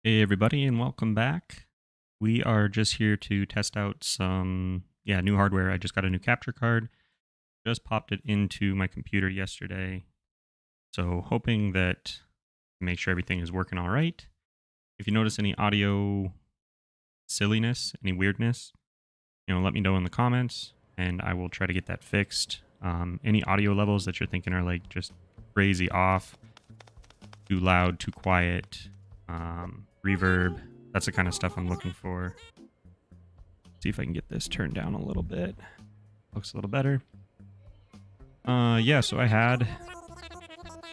Hey everybody, and welcome back. We are just here to test out some new hardware. I just got a new capture card. Just popped it into my computer yesterday. So hoping that make sure everything is working all right. If you notice any audio silliness, any weirdness, let me know in the comments and I will try to get that fixed. Any audio levels that you're thinking are like just crazy off, too loud, too quiet, reverb, that's the kind of stuff I'm looking for. See if I can get this turned down a little bit. Looks a little better. So I had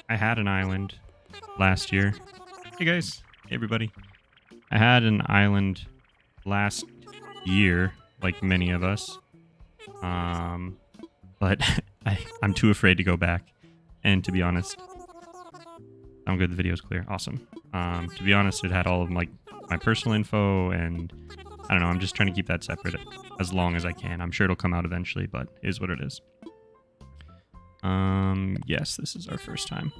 an island last year. Hey guys, hey everybody. I had an island last year, like many of us. But I'm too afraid to go back. And to be honest, I'm good. The video's clear. Awesome. To be honest, it had all of my personal info, and I don't know. I'm just trying to keep that separate as long as I can. I'm sure it'll come out eventually, but it is what it is. Yes, this is our first time.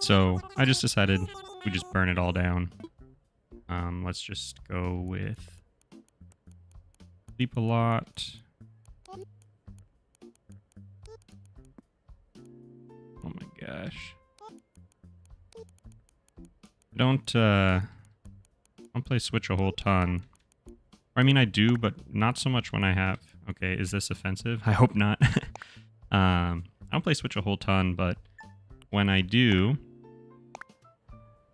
So I just decided we just burn it all down. Let's just go with Leapalot. Oh my gosh. Don't play Switch a whole ton. I mean, I do, but not so much when I have... Okay, is this offensive? I hope not. I don't play Switch a whole ton, but when I do,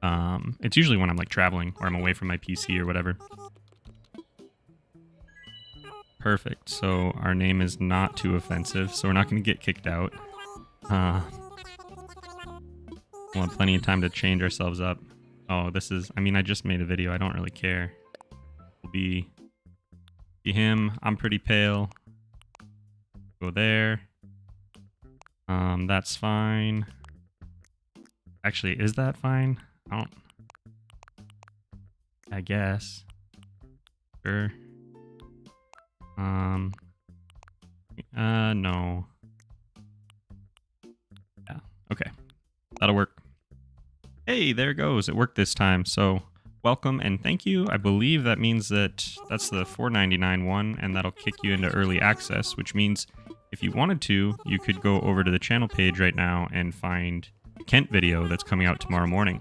it's usually when I'm like traveling or I'm away from my PC or whatever. Perfect. So our name is not too offensive, so we're not going to get kicked out. We'll have plenty of time to change ourselves up. Oh, this is... I mean, I just made a video. I don't really care. It'll be him. I'm pretty pale. Go there. That's fine. Actually, is that fine? I guess. Sure. No. Yeah, okay. That'll work. Hey, there it goes. It worked this time. So welcome and thank you. I believe that means that's the $4.99 one, and that'll kick you into early access, which means if you wanted to, you could go over to the channel page right now and find the Kent video that's coming out tomorrow morning.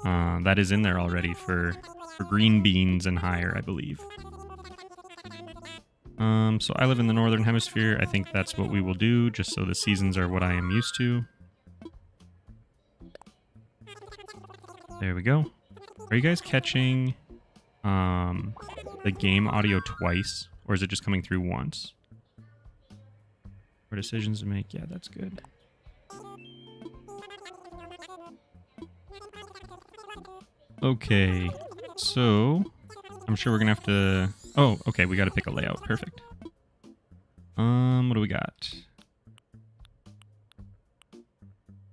That is in there already for green beans and higher, I believe. So I live in the Northern Hemisphere. I think that's what we will do, just so the seasons are what I am used to. There we go. Are you guys catching the game audio twice, or is it just coming through once? For decisions to make, yeah, that's good. Okay, so I'm sure we're gonna have to... Oh, okay, we gotta pick a layout. Perfect. What do we got?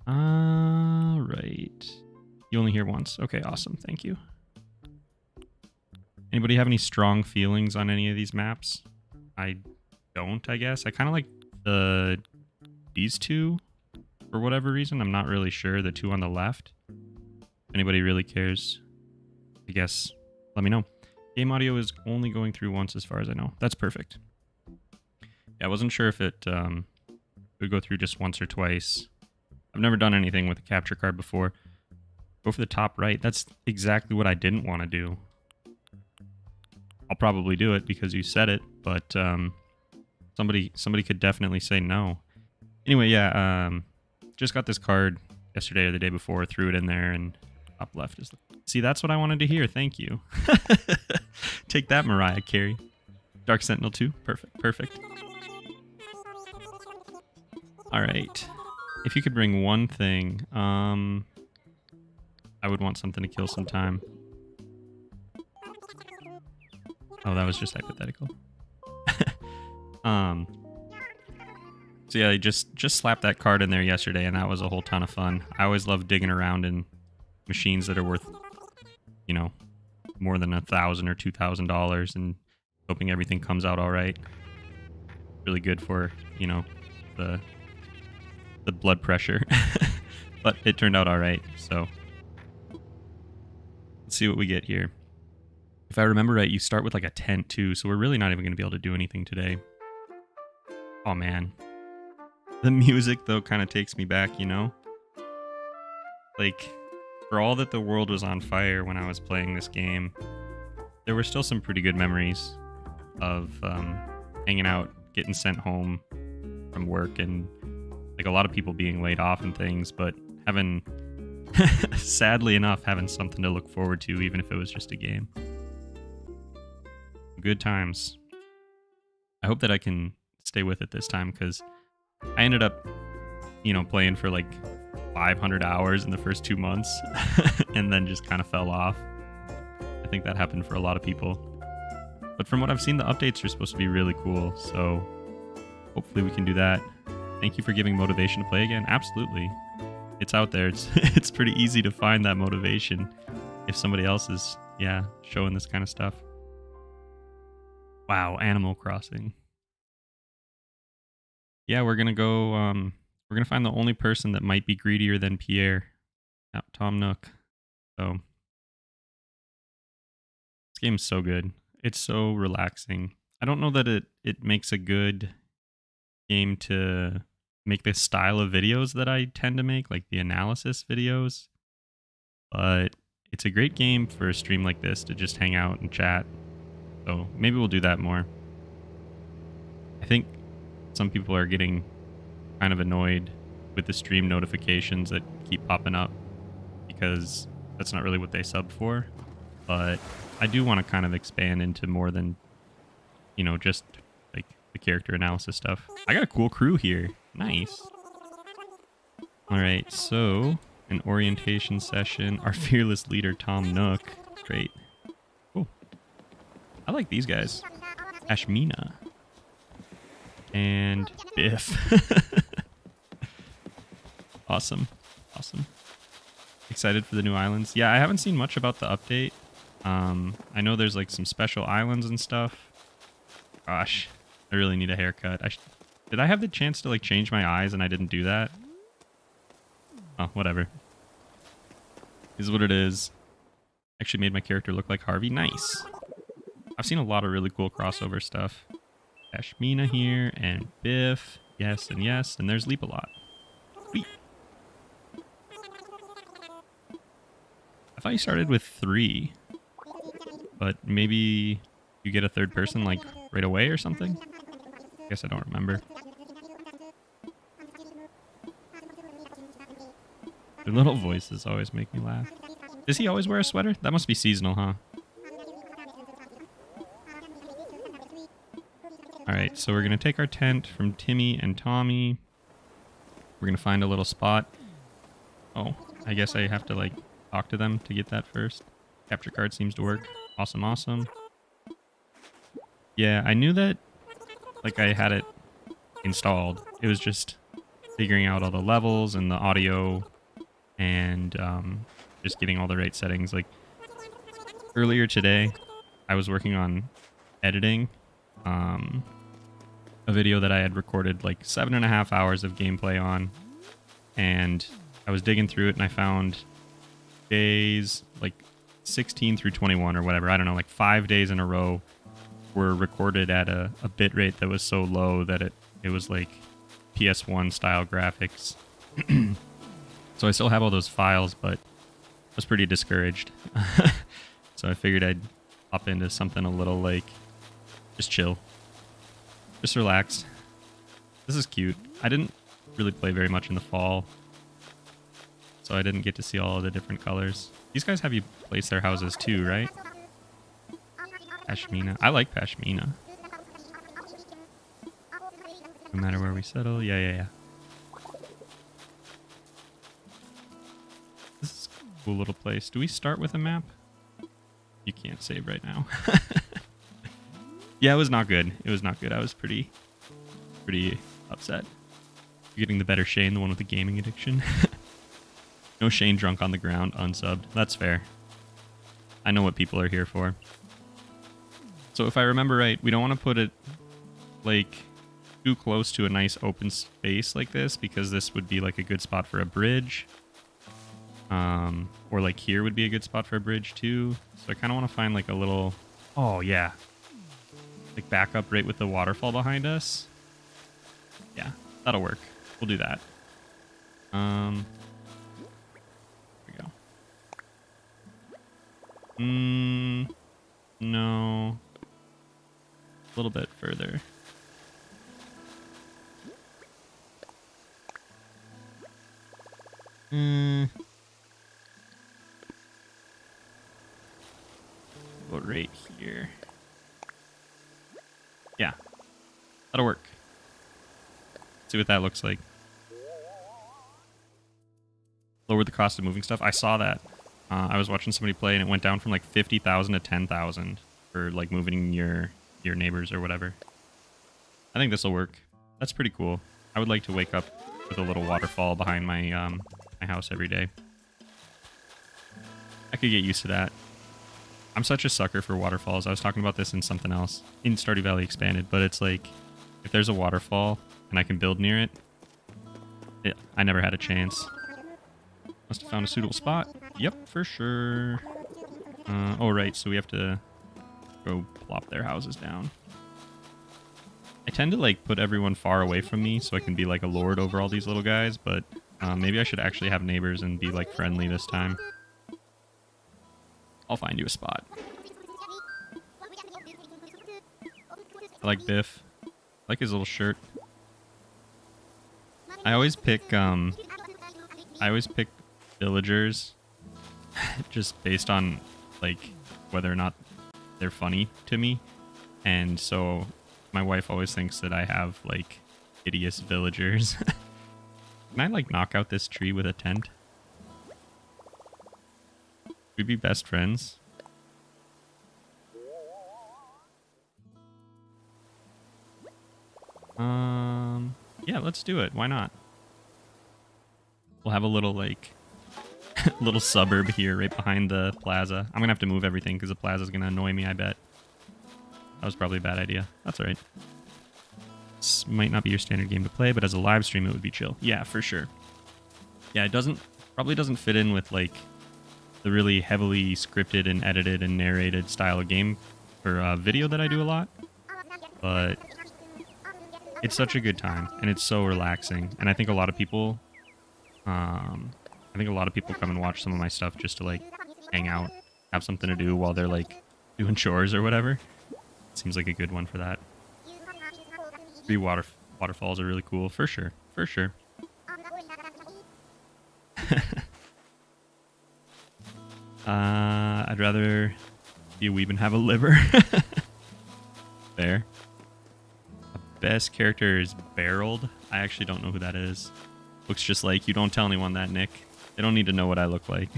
Right. You only hear once. Okay, awesome. Thank you. Anybody have any strong feelings on any of these maps? I don't, I guess. I kind of like these two for whatever reason. I'm not really sure. The two on the left. If anybody really cares, I guess, let me know. Game audio is only going through once as far as I know. That's perfect. Yeah, I wasn't sure if it would go through just once or twice. I've never done anything with a capture card before. Go for the top right. That's exactly what I didn't want to do. I'll probably do it because you said it, but somebody could definitely say no. Anyway, yeah, just got this card yesterday or the day before, threw it in there, and top left is... See, that's what I wanted to hear. Thank you. Take that, Mariah Carey. Dark Sentinel 2. Perfect, perfect. All right. If you could bring one thing, I would want something to kill some time. Oh, that was just hypothetical. So yeah, I just slapped that card in there yesterday, and that was a whole ton of fun. I always love digging around in machines that are worth, more than $1,000 or $2,000, and hoping everything comes out all right. Really good for, the blood pressure. But it turned out all right, so let's see what we get here. If I remember right, you start with like a tent too, so we're really not even going to be able to do anything today. Oh man. The music though kind of takes me back, you know? Like, for all that the world was on fire when I was playing this game, there were still some pretty good memories of hanging out, getting sent home from work, and like a lot of people being laid off and things, but having, sadly enough, having something to look forward to, even if it was just a game. Good times. I hope that I can stay with it this time, because I ended up, you know, playing for like 500 hours in the first 2 months and then just kind of fell off. I think that happened for a lot of people. But from what I've seen, the updates are supposed to be really cool, so hopefully we can do that. Thank you for giving motivation to play again. Absolutely. It's out there. It's pretty easy to find that motivation if somebody else is, yeah, showing this kind of stuff. Wow, Animal Crossing. Yeah, we're gonna go, we're gonna find the only person that might be greedier than Pierre. Yeah, Tom Nook. So, this game's so good. It's so relaxing. I don't know that it makes a good game to make the style of videos that I tend to make, like the analysis videos. But it's a great game for a stream like this to just hang out and chat. So maybe we'll do that more. I think some people are getting kind of annoyed with the stream notifications that keep popping up because that's not really what they subbed for. But I do want to kind of expand into more than, you know, just like the character analysis stuff. I got a cool crew here. Nice. All right, so an orientation session. Our fearless leader, Tom Nook. Great. Cool. I like these guys. Ashmina. And Biff. Awesome. Awesome. Excited for the new islands. Yeah, I haven't seen much about the update. I know there's like some special islands and stuff. Gosh, I really need a haircut. Did I have the chance to like change my eyes and I didn't do that? Oh, whatever. Is what it is. Actually made my character look like Harvey. Nice. I've seen a lot of really cool crossover stuff. Ashmina here and Biff. Yes and yes. And there's Leapalot. Sweet. I thought you started with 3. But maybe you get a third person like right away or something? I guess I don't remember. Their little voices always make me laugh. Does he always wear a sweater? That must be seasonal, huh? Alright, so we're going to take our tent from Timmy and Tommy. We're going to find a little spot. Oh, I guess I have to like talk to them to get that first. Capture card seems to work. Awesome, awesome. Yeah, I knew that like I had it installed. It was just figuring out all the levels and the audio and just getting all the right settings. Like earlier today, I was working on editing a video that I had recorded like 7.5 hours of gameplay on, and I was digging through it and I found days like 16 through 21 or whatever. I don't know, like 5 days in a row were recorded at a bit rate that was so low that it was like PS1 style graphics. So I still have all those files, but I was pretty discouraged. So I figured I'd hop into something a little like just chill. Just relax. This is cute. I didn't really play very much in the fall, so I didn't get to see all of the different colors. These guys have you place their houses too, right? Pashmina. I like Pashmina. No matter where we settle. Yeah. This is a cool little place. Do we start with a map? You can't save right now. Yeah, it was not good. It was not good. I was pretty upset. You're getting the better Shane, the one with the gaming addiction. No Shane drunk on the ground, unsubbed. That's fair. I know what people are here for. So if I remember right, we don't want to put it like too close to a nice open space like this, because this would be like a good spot for a bridge. Or like here would be a good spot for a bridge too. So I kind of want to find like a little... Oh, yeah. Like back up right with the waterfall behind us. Yeah, that'll work. We'll do that. There we go. No. A little bit further. Go right here. Yeah, that'll work. See what that looks like. Lower the cost of moving stuff. I saw that. I was watching somebody play and it went down from like 50,000 to 10,000 for like moving your neighbors or whatever. I think this will work. That's pretty cool. I would like to wake up with a little waterfall behind my my house every day. I could get used to that. I'm such a sucker for waterfalls. I was talking about this in something else, in Stardew Valley Expanded, but it's like, if there's a waterfall and I can build near it, I never had a chance. Must have found a suitable spot. Yep, for sure. Oh, right, so we have to go plop their houses down. I tend to, like, put everyone far away from me so I can be, like, a lord over all these little guys, but maybe I should actually have neighbors and be, like, friendly this time. I'll find you a spot. I like Biff. I like his little shirt. I always pick villagers just based on like whether or not they're funny to me. And so my wife always thinks that I have like hideous villagers. Can I like knock out this tree with a tent? We'd be best friends. Yeah, let's do it. Why not? We'll have a little like little suburb here right behind the plaza. I'm gonna have to move everything because the plaza's gonna annoy me, I bet. That was probably a bad idea. That's alright. This might not be your standard game to play, but as a live stream it would be chill. Yeah, for sure. Yeah, it probably doesn't fit in with like the really heavily scripted and edited and narrated style of game or video that I do a lot. But it's such a good time and it's so relaxing. And I think a lot of people come and watch some of my stuff just to like hang out, have something to do while they're like doing chores or whatever. Seems like a good one for that. Waterfalls are really cool for sure. For sure. I'd rather be a weeb and have a liver. Fair. Best character is Barreled. I actually don't know who that is. Looks just like you. Don't tell anyone that, Nick. They don't need to know what I look like.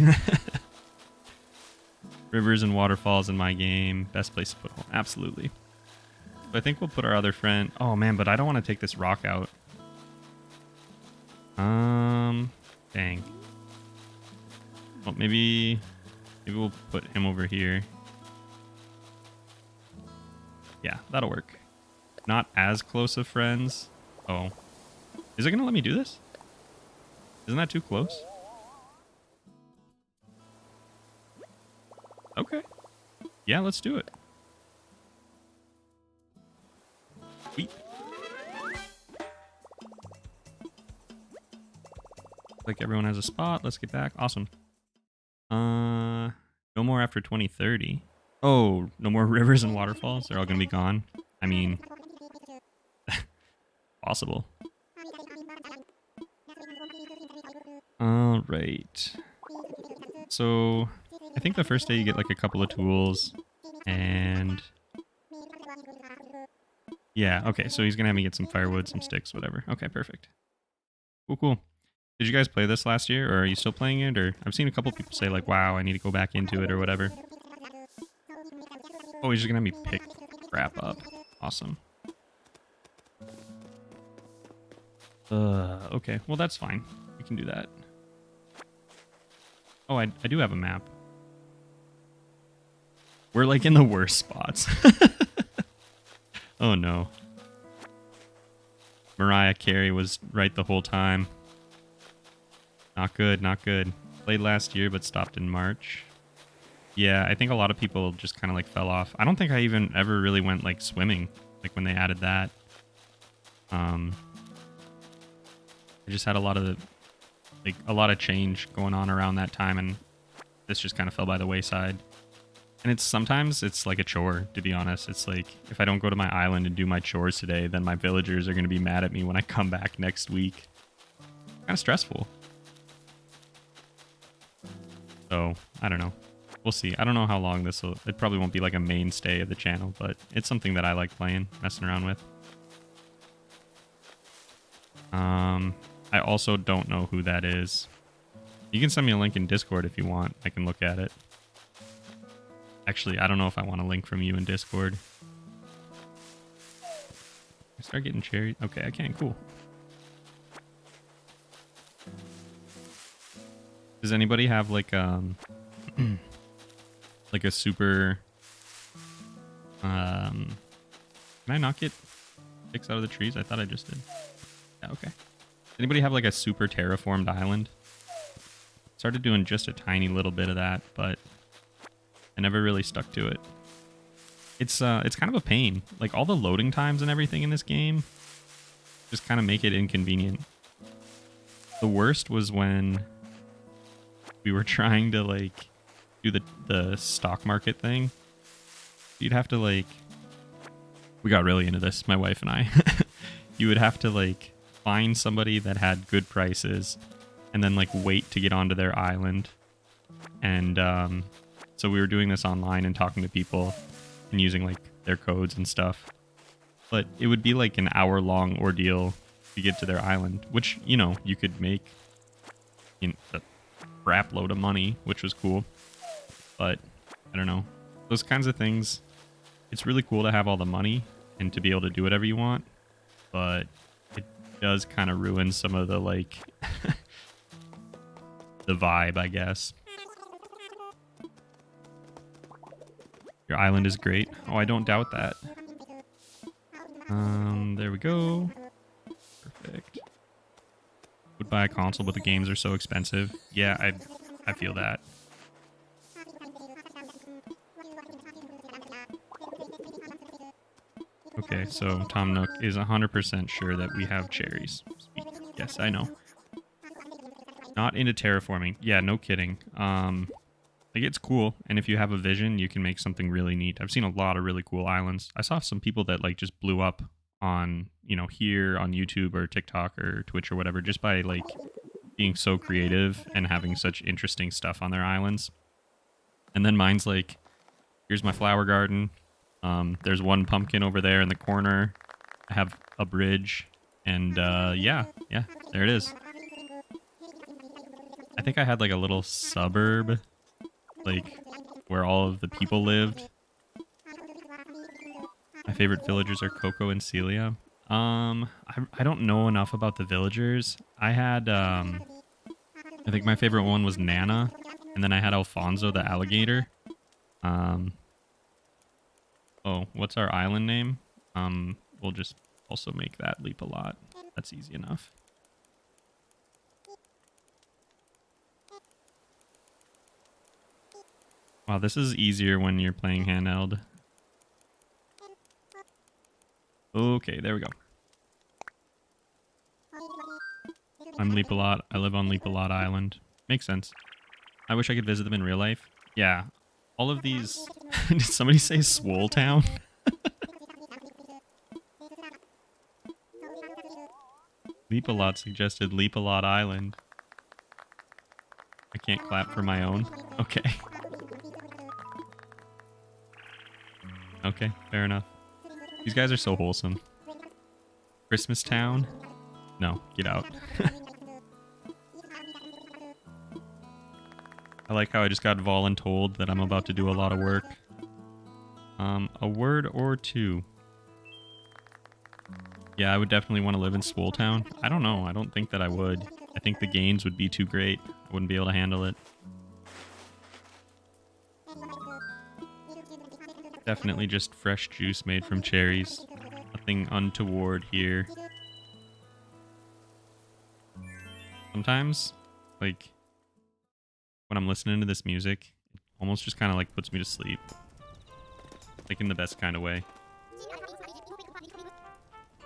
Rivers and waterfalls in my game. Best place to put home. Absolutely. But I think we'll put our other friend... Oh, man, but I don't want to take this rock out. Dang. Well, maybe we'll put him over here. Yeah, that'll work. Not as close of friends. Oh. Is it going to let me do this? Isn't that too close? Okay. Yeah, let's do it. Sweet. Like everyone has a spot. Let's get back. Awesome. No more after 2030. Oh, no more rivers and waterfalls? They're all going to be gone? I mean... possible. Alright. So, I think the first day you get like a couple of tools, and... yeah, okay, so he's gonna have me get some firewood, some sticks, whatever. Okay, perfect. Cool. Did you guys play this last year, or are you still playing it? Or I've seen a couple people say like, wow, I need to go back into it, or whatever. Oh, he's just gonna have me pick crap up. Awesome. Okay, well that's fine. We can do that. Oh, I do have a map. We're like in the worst spots. Oh no. Mariah Carey was right the whole time. Not good, not good. Played last year, but stopped in March. Yeah, I think a lot of people just kind of like fell off. I don't think I even ever really went like swimming, like when they added that. I just had a lot of change going on around that time, and this just kind of fell by the wayside. And sometimes it's like a chore, to be honest. It's like if I don't go to my island and do my chores today, then my villagers are going to be mad at me when I come back next week. Kind of stressful. So I don't know. We'll see. I don't know how long this will. It probably won't be like a mainstay of the channel, but it's something that I like playing, messing around with. I also don't know who that is. You can send me a link in Discord if you want. I can look at it. Actually, I don't know if I want a link from you in Discord. I start getting cherries. Okay, I can. Cool. Does anybody have like like a super can I not get sticks out of the trees? I thought I just did. Yeah, okay. Anybody have like a super terraformed island? Started doing just a tiny little bit of that, but I never really stuck to it. It's kind of a pain. Like all the loading times and everything in this game just kind of make it inconvenient. The worst was when we were trying to like do the stock market thing. You'd have to like, we got really into this, my wife and I. You would have to like find somebody that had good prices and then like wait to get onto their island. And so we were doing this online and talking to people and using like their codes and stuff. But it would be like an hour-long ordeal to get to their island, which, you know, you could make a crap load of money, which was cool. But I don't know. Those kinds of things, it's really cool to have all the money and to be able to do whatever you want. But it does kind of ruin some of the like the vibe, I guess. Your island is great. Oh, I don't doubt that. There we go. Perfect. Would buy a console, but the games are so expensive. Yeah, I feel that. Okay, so Tom Nook is 100% sure that we have cherries. Yes, I know. Not into terraforming. Yeah, no kidding. Like, it's cool, and if you have a vision, you can make something really neat. I've seen a lot of really cool islands. I saw some people that, like, just blew up on, you know, here on YouTube or TikTok or Twitch or whatever, just by, like, being so creative and having such interesting stuff on their islands. And then mine's like, here's my flower garden. There's one pumpkin over there in the corner. I have a bridge, and, yeah, there it is. I think I had, like, a little suburb, like where all of the people lived. My favorite villagers are Coco and Celia. I don't know enough about the villagers. I had I think my favorite one was Nana, and then I had Alfonso the alligator. Oh, what's our island name? We'll just also make that Leapalot. That's easy enough. Wow, this is easier when you're playing handheld. Okay, there we go. I'm Leapalot. I live on Leapalot Island. Makes sense. I wish I could visit them in real life. Yeah. All of these... Did somebody say Swole Town? Leapalot suggested Leapalot Island. I can't clap for my own. Okay. Okay, fair enough. These guys are so wholesome. Christmas Town? No, get out. I like how I just got voluntold that I'm about to do a lot of work. A word or two. Yeah, I would definitely want to live in Swole Town. I don't know. I don't think that I would. I think the gains would be too great. I wouldn't be able to handle it. Definitely just fresh juice made from cherries. Nothing untoward here. Sometimes, like, when I'm listening to this music, it almost just kind of like puts me to sleep. Like in the best kind of way.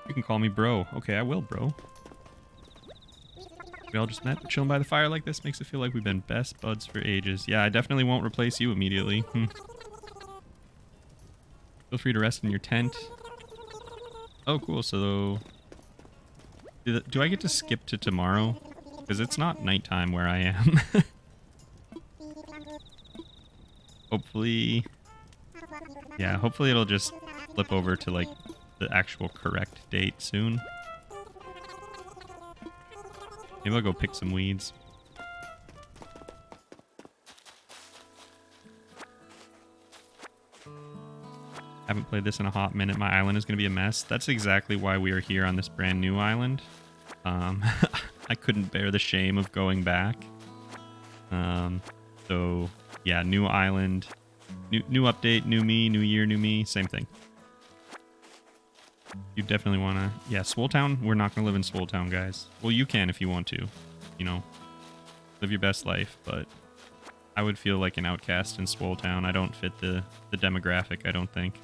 You can call me bro. Okay, I will, bro. We all just met. We're chilling by the fire like this. Makes it feel like we've been best buds for ages. Yeah, I definitely won't replace you immediately. Feel free to rest in your tent. Oh, cool. So, do I get to skip to tomorrow? Because it's not nighttime where I am. Hopefully... Yeah, hopefully it'll just flip over to, like, the actual correct date soon. Maybe I'll go pick some weeds. Haven't played this in a hot minute. My island is going to be a mess. That's exactly why we are here on this brand new island. I couldn't bear the shame of going back. So, yeah, new island. New update, new me, new year, new me, same thing. You definitely want to... Yeah, Swole Town, we're not going to live in Swole Town, guys. Well, you can if you want to. You know, live your best life, but I would feel like an outcast in Swole Town. I don't fit the demographic, I don't think.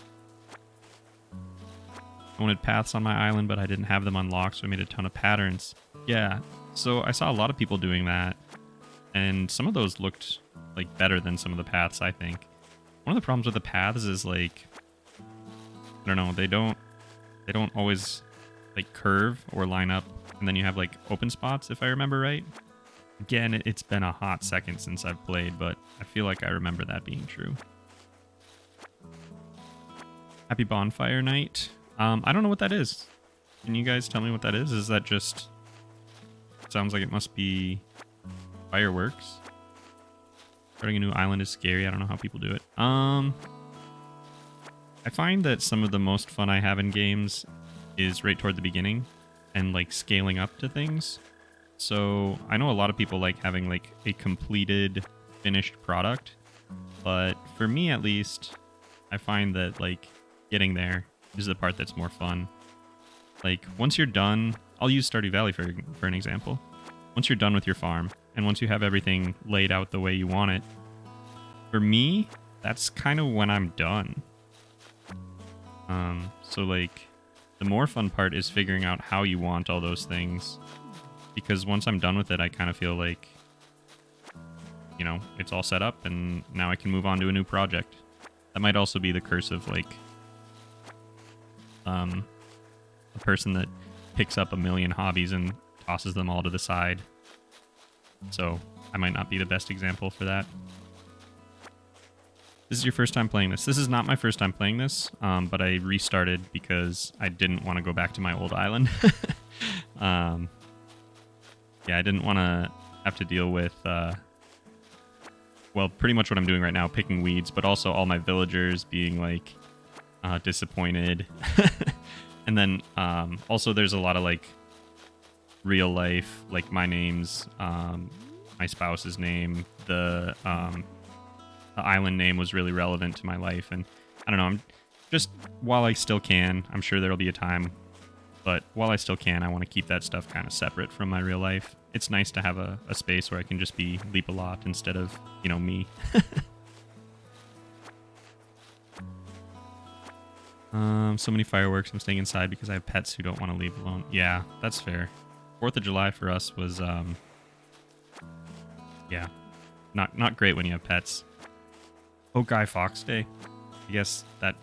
I wanted paths on my island, but I didn't have them unlocked, so I made a ton of patterns. Yeah, so I saw a lot of people doing that, and some of those looked like better than some of the paths, I think. One of the problems with the paths is like, I don't know, they don't always like curve or line up, and then you have like open spots, if I remember right. Again, it's been a hot second since I've played, but I feel like I remember that being true. Happy bonfire night. I don't know what that is. Can you guys tell me what that is? Is that just... Sounds like it must be fireworks. Starting a new island is scary. I don't know how people do it. I find that some of the most fun I have in games is right toward the beginning and like scaling up to things. So I know a lot of people like having like a completed, finished product. But for me at least, I find that like getting there is the part that's more fun. Like once you're done, I'll use Stardew Valley for an example. Once you're done with your farm, and once you have everything laid out the way you want it, for me, that's kind of when I'm done. So like, the more fun part is figuring out how you want all those things. Because once I'm done with it, I kind of feel like, you know, it's all set up, and now I can move on to a new project. That might also be the curse of like, a person that picks up a million hobbies and tosses them all to the side. So I might not be the best example for that. This is your first time playing this. This is not my first time playing this, but I restarted because I didn't want to go back to my old island. Yeah, I didn't want to have to deal with, well, pretty much what I'm doing right now, picking weeds, but also all my villagers being like disappointed. And then also there's a lot of like real life, like my name's, my spouse's name, the island name was really relevant to my life. And I don't know, I'm just, while I still can, I'm sure there'll be a time, but while I still can, I want to keep that stuff kind of separate from my real life. It's nice to have a space where I can just be Leapalot instead of, you know, me. So many fireworks. I'm staying inside because I have pets who don't want to leave alone. Yeah, that's fair. 4th of July for us was, yeah, not great when you have pets. Oh, Guy Fawkes Day. I guess that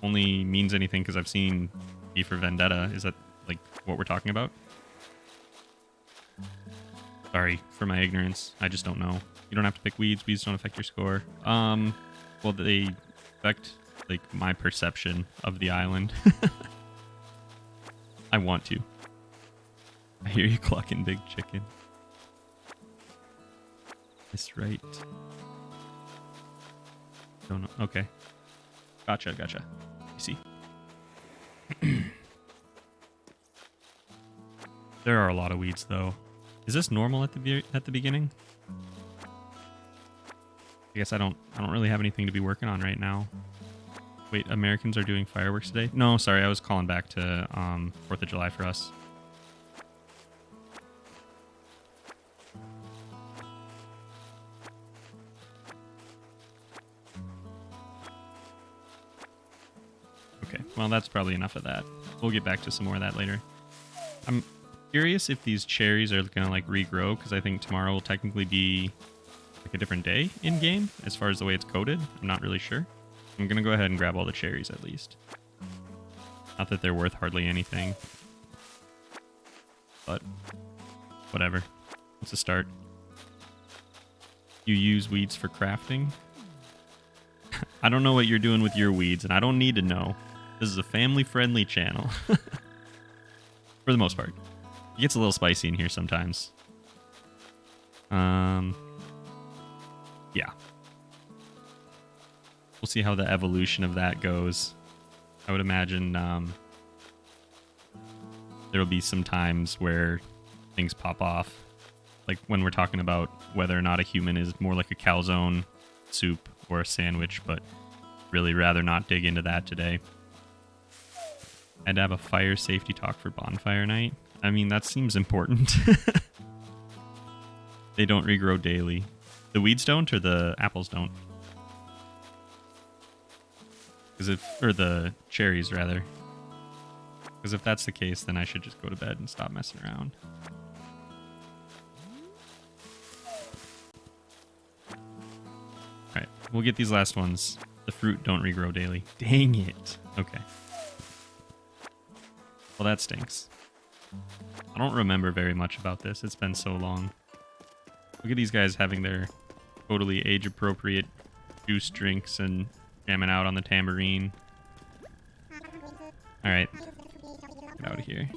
only means anything because I've seen V for Vendetta. Is that like what we're talking about? Sorry for my ignorance. I just don't know. You don't have to pick weeds. Weeds don't affect your score. Well, they affect like my perception of the island. I want to. I hear you clucking, big chicken. That's right. Don't know. Okay. Gotcha. You see. There are a lot of weeds, though. Is this normal at the beginning? I guess I don't really have anything to be working on right now. Wait, Americans are doing fireworks today? No, sorry, I was calling back to 4th of July for us. Well, that's probably enough of that. We'll get back to some more of that later. I'm curious if these cherries are going to like regrow, because I think tomorrow will technically be like a different day in game as far as the way it's coded. I'm not really sure. I'm going to go ahead and grab all the cherries at least. Not that they're worth hardly anything, but whatever. It's a start. You use weeds for crafting? I don't know what you're doing with your weeds, and I don't need to know. This is a family-friendly channel. For the most part. It gets a little spicy in here sometimes. Yeah. We'll see how the evolution of that goes. I would imagine there will be some times where things pop off. Like when we're talking about whether or not a human is more like a calzone soup or a sandwich, but really rather not dig into that today. I'd have a fire safety talk for bonfire night. I mean, that seems important. They don't regrow daily. The weeds don't, or the apples don't? Or the cherries, rather. Because if that's the case, then I should just go to bed and stop messing around. Alright, we'll get these last ones. The fruit don't regrow daily. Dang it. Okay. Well, that stinks. I don't remember very much about this. It's been so long. Look at these guys having their totally age-appropriate juice drinks and jamming out on the tambourine. Alright. Get out of here.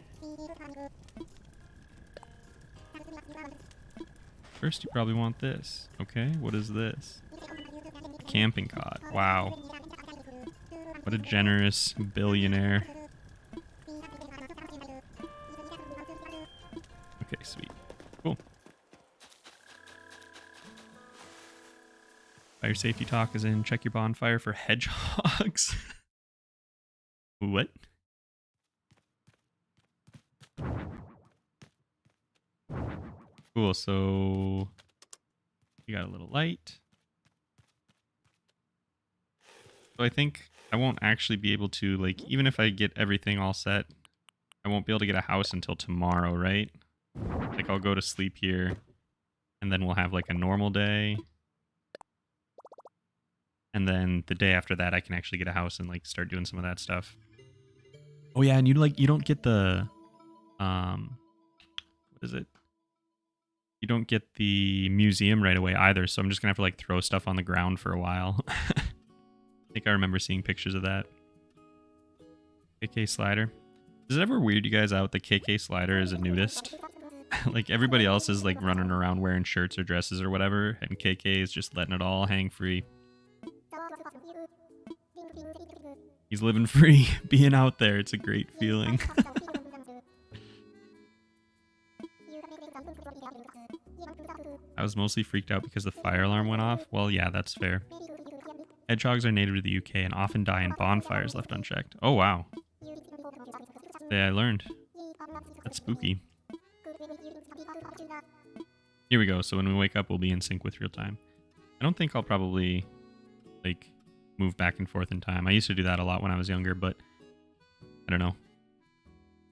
First, you probably want this. Okay, what is this? A camping cod. Wow. What a generous billionaire. Okay, sweet. Cool. Fire safety talk is in check your bonfire for hedgehogs. What? Cool, so you got a little light. So I think I won't actually be able to, like, even if I get everything all set, I won't be able to get a house until tomorrow, right? Like, I'll go to sleep here, and then we'll have, like, a normal day. And then the day after that, I can actually get a house and, like, start doing some of that stuff. Oh, yeah, and you don't get the, what is it? You don't get the museum right away either, so I'm just gonna have to, like, throw stuff on the ground for a while. I think I remember seeing pictures of that. KK slider. Does it ever weird you guys out that KK slider is a nudist? Like, everybody else is, like, running around wearing shirts or dresses or whatever, and KK is just letting it all hang free. He's living free, being out there. It's a great feeling. I was mostly freaked out because the fire alarm went off. Well, yeah, that's fair. Hedgehogs are native to the UK and often die in bonfires left unchecked. Oh, wow. Yeah, I learned. That's spooky. Here we go. So when we wake up, we'll be in sync with real time. I don't think I'll probably, like, move back and forth in time. I used to do that a lot when I was younger, but I don't know.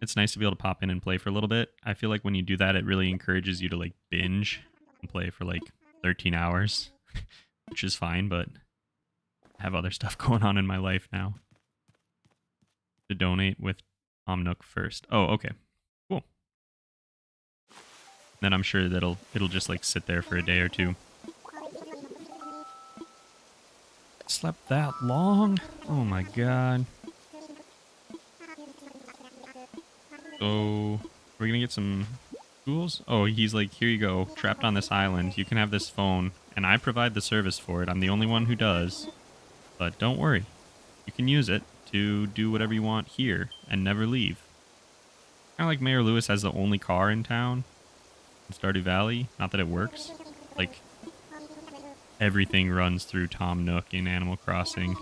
It's nice to be able to pop in and play for a little bit. I feel like when you do that, it really encourages you to, like, binge and play for, like, 13 hours, which is fine, but I have other stuff going on in my life now. To donate with Nook first. Oh, okay. Cool. Then I'm sure that it'll just, like, sit there for a day or two. Slept that long? Oh my god. So, we're gonna get some tools? Oh, he's like, here you go, trapped on this island. You can have this phone, and I provide the service for it. I'm the only one who does. But don't worry. You can use it to do whatever you want here and never leave. Kind of like Mayor Lewis has the only car in town in Stardew Valley. Not that it works. Like, everything runs through Tom Nook in Animal Crossing.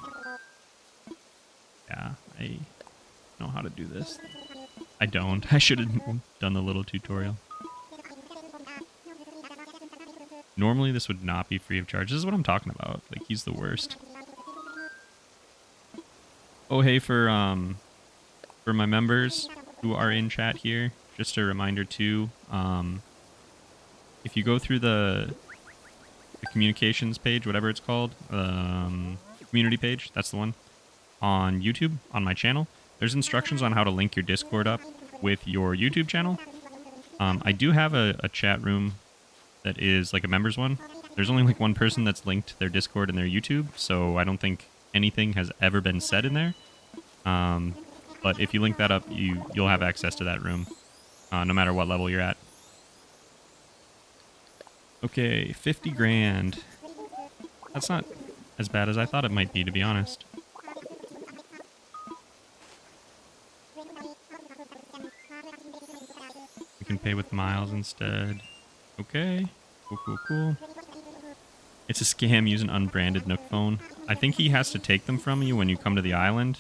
Yeah, I know how to do this. I don't. I should have done the little tutorial. Normally this would not be free of charge. This is what I'm talking about. Like, he's the worst. Oh, hey, for my members who are in chat here, just a reminder too. If you go through the communications page, whatever it's called, community page, that's the one, on YouTube, on my channel, there's instructions on how to link your Discord up with your YouTube channel. I do have a chat room that is like a members one. There's only like one person that's linked their Discord and their YouTube, so I don't think anything has ever been said in there. But if you link that up, you'll have access to that room, no matter what level you're at. Okay, 50 grand. That's not as bad as I thought it might be, to be honest. We can pay with miles instead. Okay. Cool, cool, cool. It's a scam. Use an unbranded Nook phone. I think he has to take them from you when you come to the island.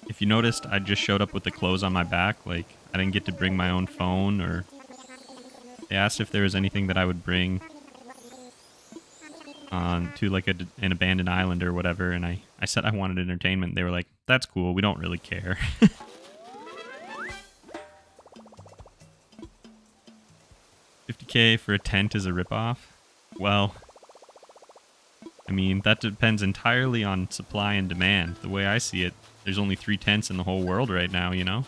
If you noticed, I just showed up with the clothes on my back. Like, I didn't get to bring my own phone, or... They asked if there was anything that I would bring to like an abandoned island or whatever, and I said I wanted entertainment. They were like, that's cool, we don't really care. $50K for a tent is a ripoff? Well, I mean, that depends entirely on supply and demand. The way I see it, there's only 3 tents in the whole world right now, you know?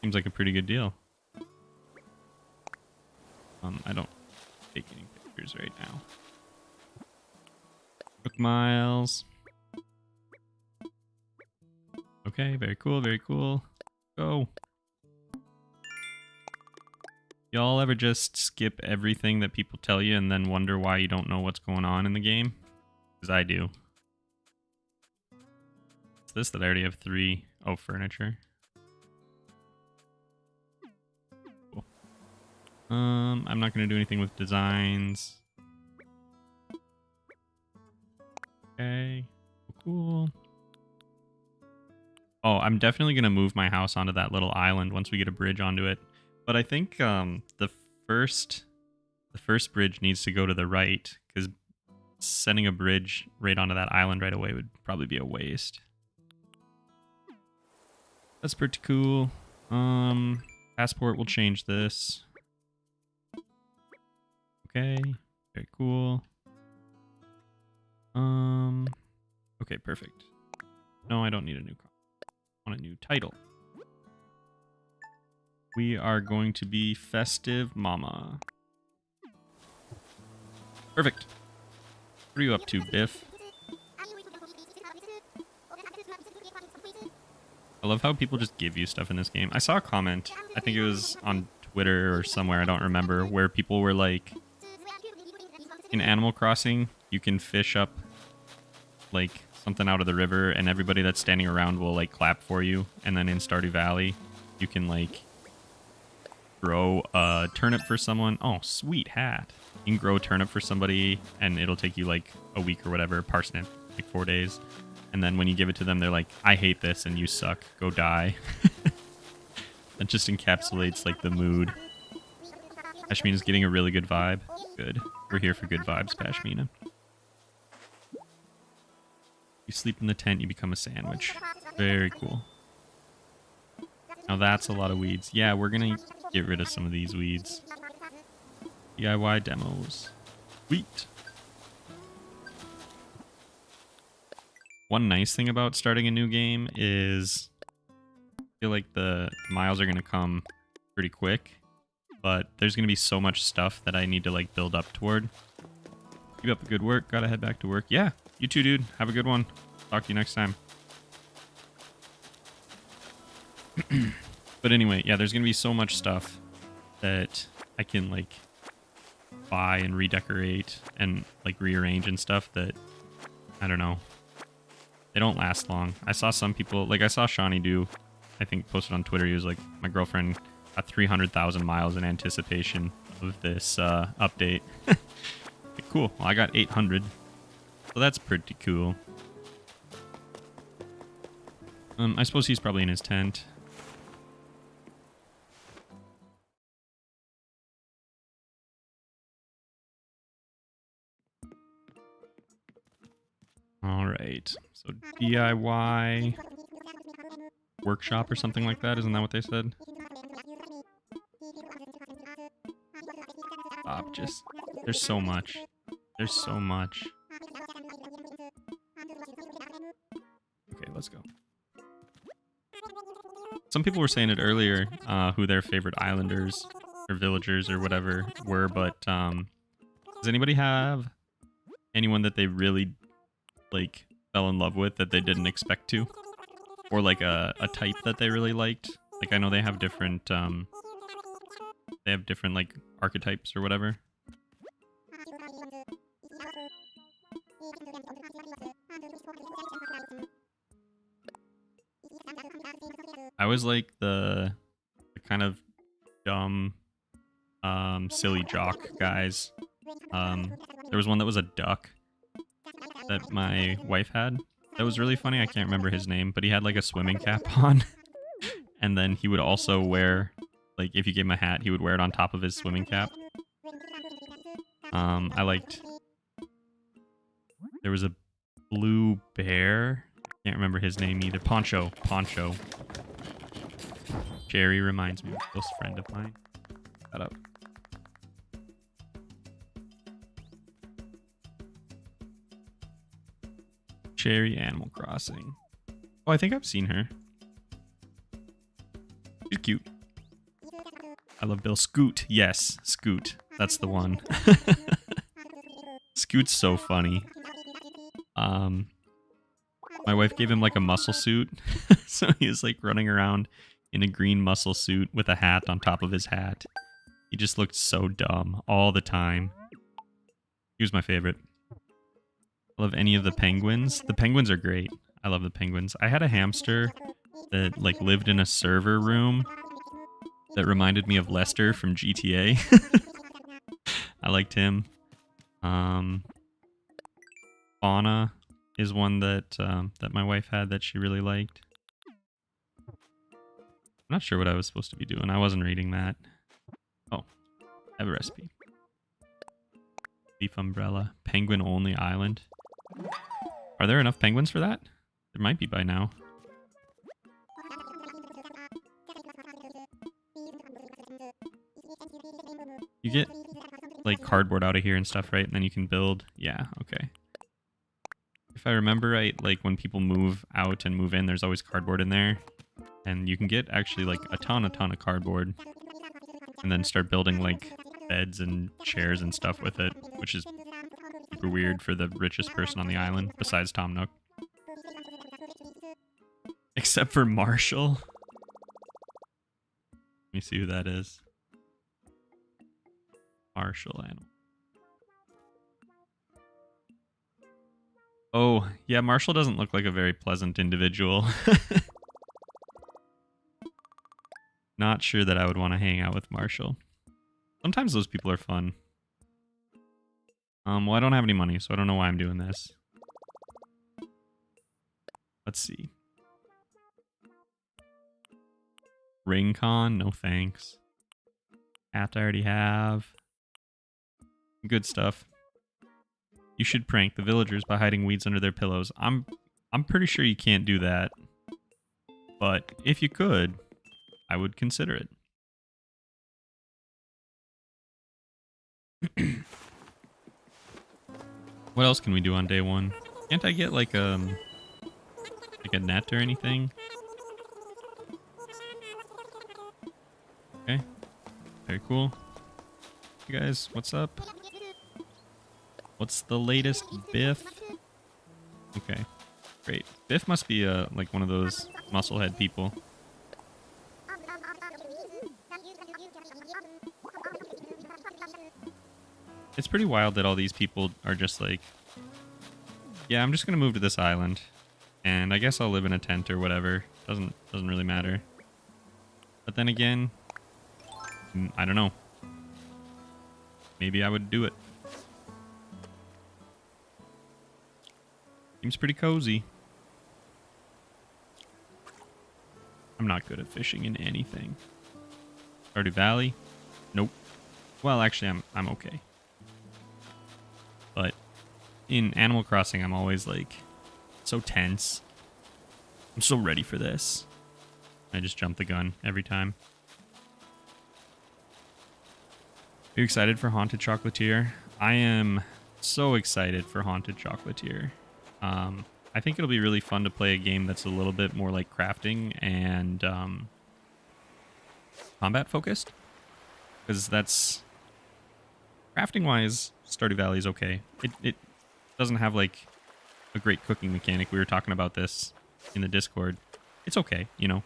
Seems like a pretty good deal. I don't take any pictures right now. Nook Miles. Okay, very cool, very cool. Go. Y'all ever just skip everything that people tell you and then wonder why you don't know what's going on in the game? Because I do. It's this that I already have 3. Oh, furniture. Cool. I'm not going to do anything with designs. Okay. Cool. Oh, I'm definitely going to move my house onto that little island once we get a bridge onto it. But I think the first bridge needs to go to the right, because sending a bridge right onto that island right away would probably be a waste. That's pretty cool. Passport will change this. Okay, very cool. Okay, perfect. No, I don't need a new car. I want a new title. We are going to be Festive Mama. Perfect. What are you up to, Biff? I love how people just give you stuff in this game. I saw a comment, I think it was on Twitter or somewhere, I don't remember, where people were like, in Animal Crossing, you can fish up like something out of the river and everybody that's standing around will like clap for you. And then in Stardew Valley, you can like grow a turnip for someone. Oh, sweet hat. You can grow a turnip for somebody and it'll take you like a week or whatever. Parsnip, like 4 days. And then when you give it to them, they're like, I hate this and you suck. Go die. That just encapsulates like the mood. Pashmina's getting a really good vibe. Good. We're here for good vibes, Pashmina. You sleep in the tent, you become a sandwich. Very cool. Now that's a lot of weeds. Yeah, we're gonna get rid of some of these weeds. DIY demos. Sweet. One nice thing about starting a new game is I feel like the miles are gonna come pretty quick, but there's gonna be so much stuff that I need to like build up toward. Keep up the good work. Gotta head back to work. Yeah, you too, dude. Have a good one. Talk to you next time. But anyway, yeah, there's gonna be so much stuff that I can like buy and redecorate and like rearrange and stuff that I don't know. They don't last long. I saw some people, like I saw Shawnee do, I think posted on Twitter, he was like, my girlfriend got 300,000 miles in anticipation of this update. Cool. Well, I got 800. So that's pretty cool. I suppose he's probably in his tent. All right. So DIY workshop or something like that. Isn't that what they said? Stop. Just there's so much. There's so much. Okay, let's go. Some people were saying it earlier, who their favorite islanders or villagers or whatever were, but does anybody have anyone that they really like fell in love with that they didn't expect to? Or like a type that they really liked? Like I know they have different like archetypes or whatever. I was like the kind of dumb, silly jock guys. There was one that was a duck that my wife had. That was really funny. I can't remember his name, but he had like a swimming cap on. And then he would also wear, like if you gave him a hat, he would wear it on top of his swimming cap. I liked, there was a blue bear. Can't remember his name either. Poncho. Jerry reminds me of a close friend of mine. Shut up. Cherry Animal Crossing. Oh, I think I've seen her. She's cute. I love Bill. Scoot. Yes, Scoot. That's the one. Scoot's so funny. My wife gave him like a muscle suit. So he was like running around in a green muscle suit with a hat on top of his hat. He just looked so dumb all the time. He was my favorite. I love any of the penguins. The penguins are great. I love the penguins. I had a hamster that like lived in a server room that reminded me of Lester from GTA. I liked him. Fauna is one that that my wife had that she really liked. I'm not sure what I was supposed to be doing. I wasn't reading that. Oh, I have a recipe. Leaf umbrella. Penguin only island. Are there enough penguins for that? There might be by now. You get like cardboard out of here and stuff, right? And then you can build. Yeah, okay. If I remember right, like when people move out and move in, there's always cardboard in there. And you can get actually like a ton of cardboard. And then start building like beds and chairs and stuff with it, which is super weird for the richest person on the island, besides Tom Nook. Except for Marshall. Let me see who that is. Marshall animal. Oh, yeah, Marshall doesn't look like a very pleasant individual. Not sure that I would want to hang out with Marshall. Sometimes those people are fun. Well, I don't have any money, so I don't know why I'm doing this. Let's see. Ringcon, no thanks. Hat I already have. Good stuff. You should prank the villagers by hiding weeds under their pillows. I'm pretty sure you can't do that. But if you could, I would consider it. What else can we do on day one? Can't I get like a net or anything? Okay. Very cool. Hey guys, what's up? What's the latest, Biff? Okay, great. Biff must be like one of those musclehead people. It's pretty wild that all these people are just like, yeah, I'm just gonna move to this island, and I guess I'll live in a tent or whatever. Doesn't really matter. But then again, I don't know. Maybe I would do it. Seems pretty cozy. I'm not good at fishing in anything. Stardew Valley? Nope. Well, actually, I'm okay. But in Animal Crossing, I'm always like So tense. I'm so ready for this. I just jump the gun every time. Are you excited for Haunted Chocolatier? I am so excited for Haunted Chocolatier. I think it'll be really fun to play a game that's a little bit more like crafting and combat focused. Because that's... Crafting-wise, Stardew Valley is okay. It doesn't have like a great cooking mechanic. We were talking about this in the Discord. It's okay, you know.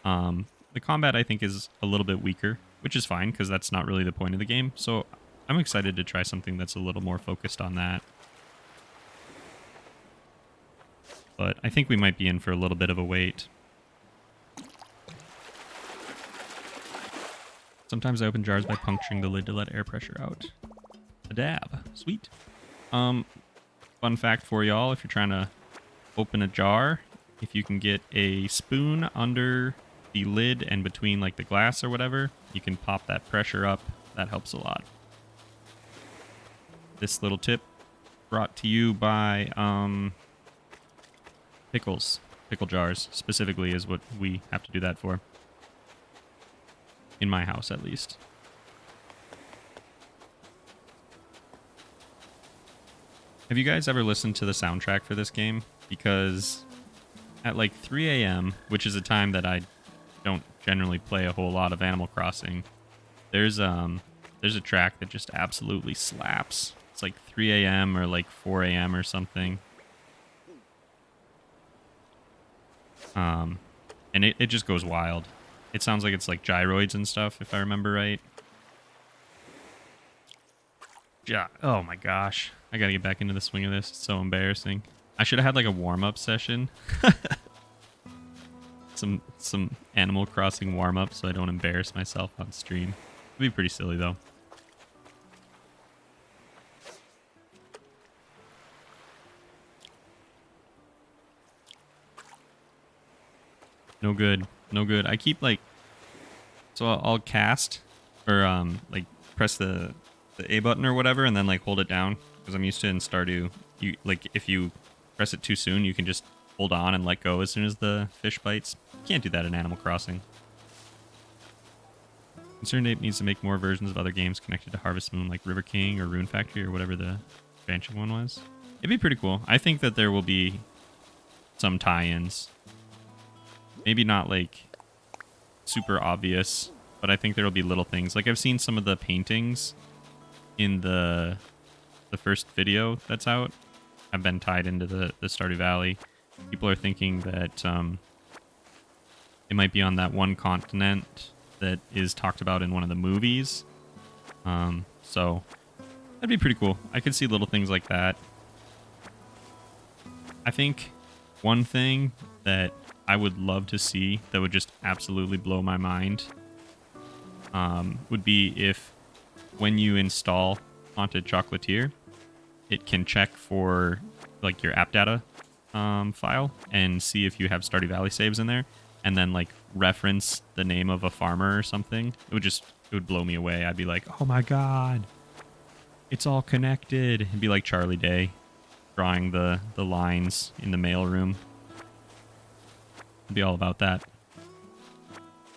The combat, I think, is a little bit weaker, which is fine because that's not really the point of the game. So I'm excited to try something that's a little more focused on that. But I think we might be in for a little bit of a wait. Sometimes I open jars by puncturing the lid to let air pressure out. A dab. Sweet. Fun fact for y'all, if you're trying to open a jar, if you can get a spoon under the lid and between like the glass or whatever, you can pop that pressure up. That helps a lot. This little tip brought to you by pickles. Pickle jars specifically is what we have to do that for. In my house, at least. Have you guys ever listened to the soundtrack for this game? Because at like 3 a.m., which is a time that I don't generally play a whole lot of Animal Crossing, there's a track that just absolutely slaps. It's like 3 a.m. or like 4 a.m. or something. And it just goes wild. It sounds like it's like gyroids and stuff, if I remember right. Yeah. Oh my gosh. I gotta get back into the swing of this. It's so embarrassing. I should have had like a warm-up session. some Animal Crossing warm-up so I don't embarrass myself on stream. It'd be pretty silly though. No good. No good. I keep like... So I'll cast or like press the A button or whatever and then like hold it down. Because I'm used to in Stardew, you like if you press it too soon, you can just hold on and let go as soon as the fish bites. You can't do that in Animal Crossing. Concerned Ape needs to make more versions of other games connected to Harvest Moon like River King or Rune Factory or whatever the expansion one was. It'd be pretty cool. I think that there will be some tie-ins. Maybe not like super obvious, but I think there will be little things. Like I've seen some of the paintings in the first video that's out have been tied into the Stardew Valley. People are thinking that it might be on that one continent that is talked about in one of the movies. So that'd be pretty cool. I could see little things like that. I think one thing that I would love to see that would just absolutely blow my mind would be if when you install Haunted Chocolatier, it can check for like your app data file and see if you have Stardew Valley saves in there and then like reference the name of a farmer or something. It would blow me away. I'd be like, oh my god, it's all connected. It'd be like Charlie Day drawing the lines in the mailroom. It'd be all about that.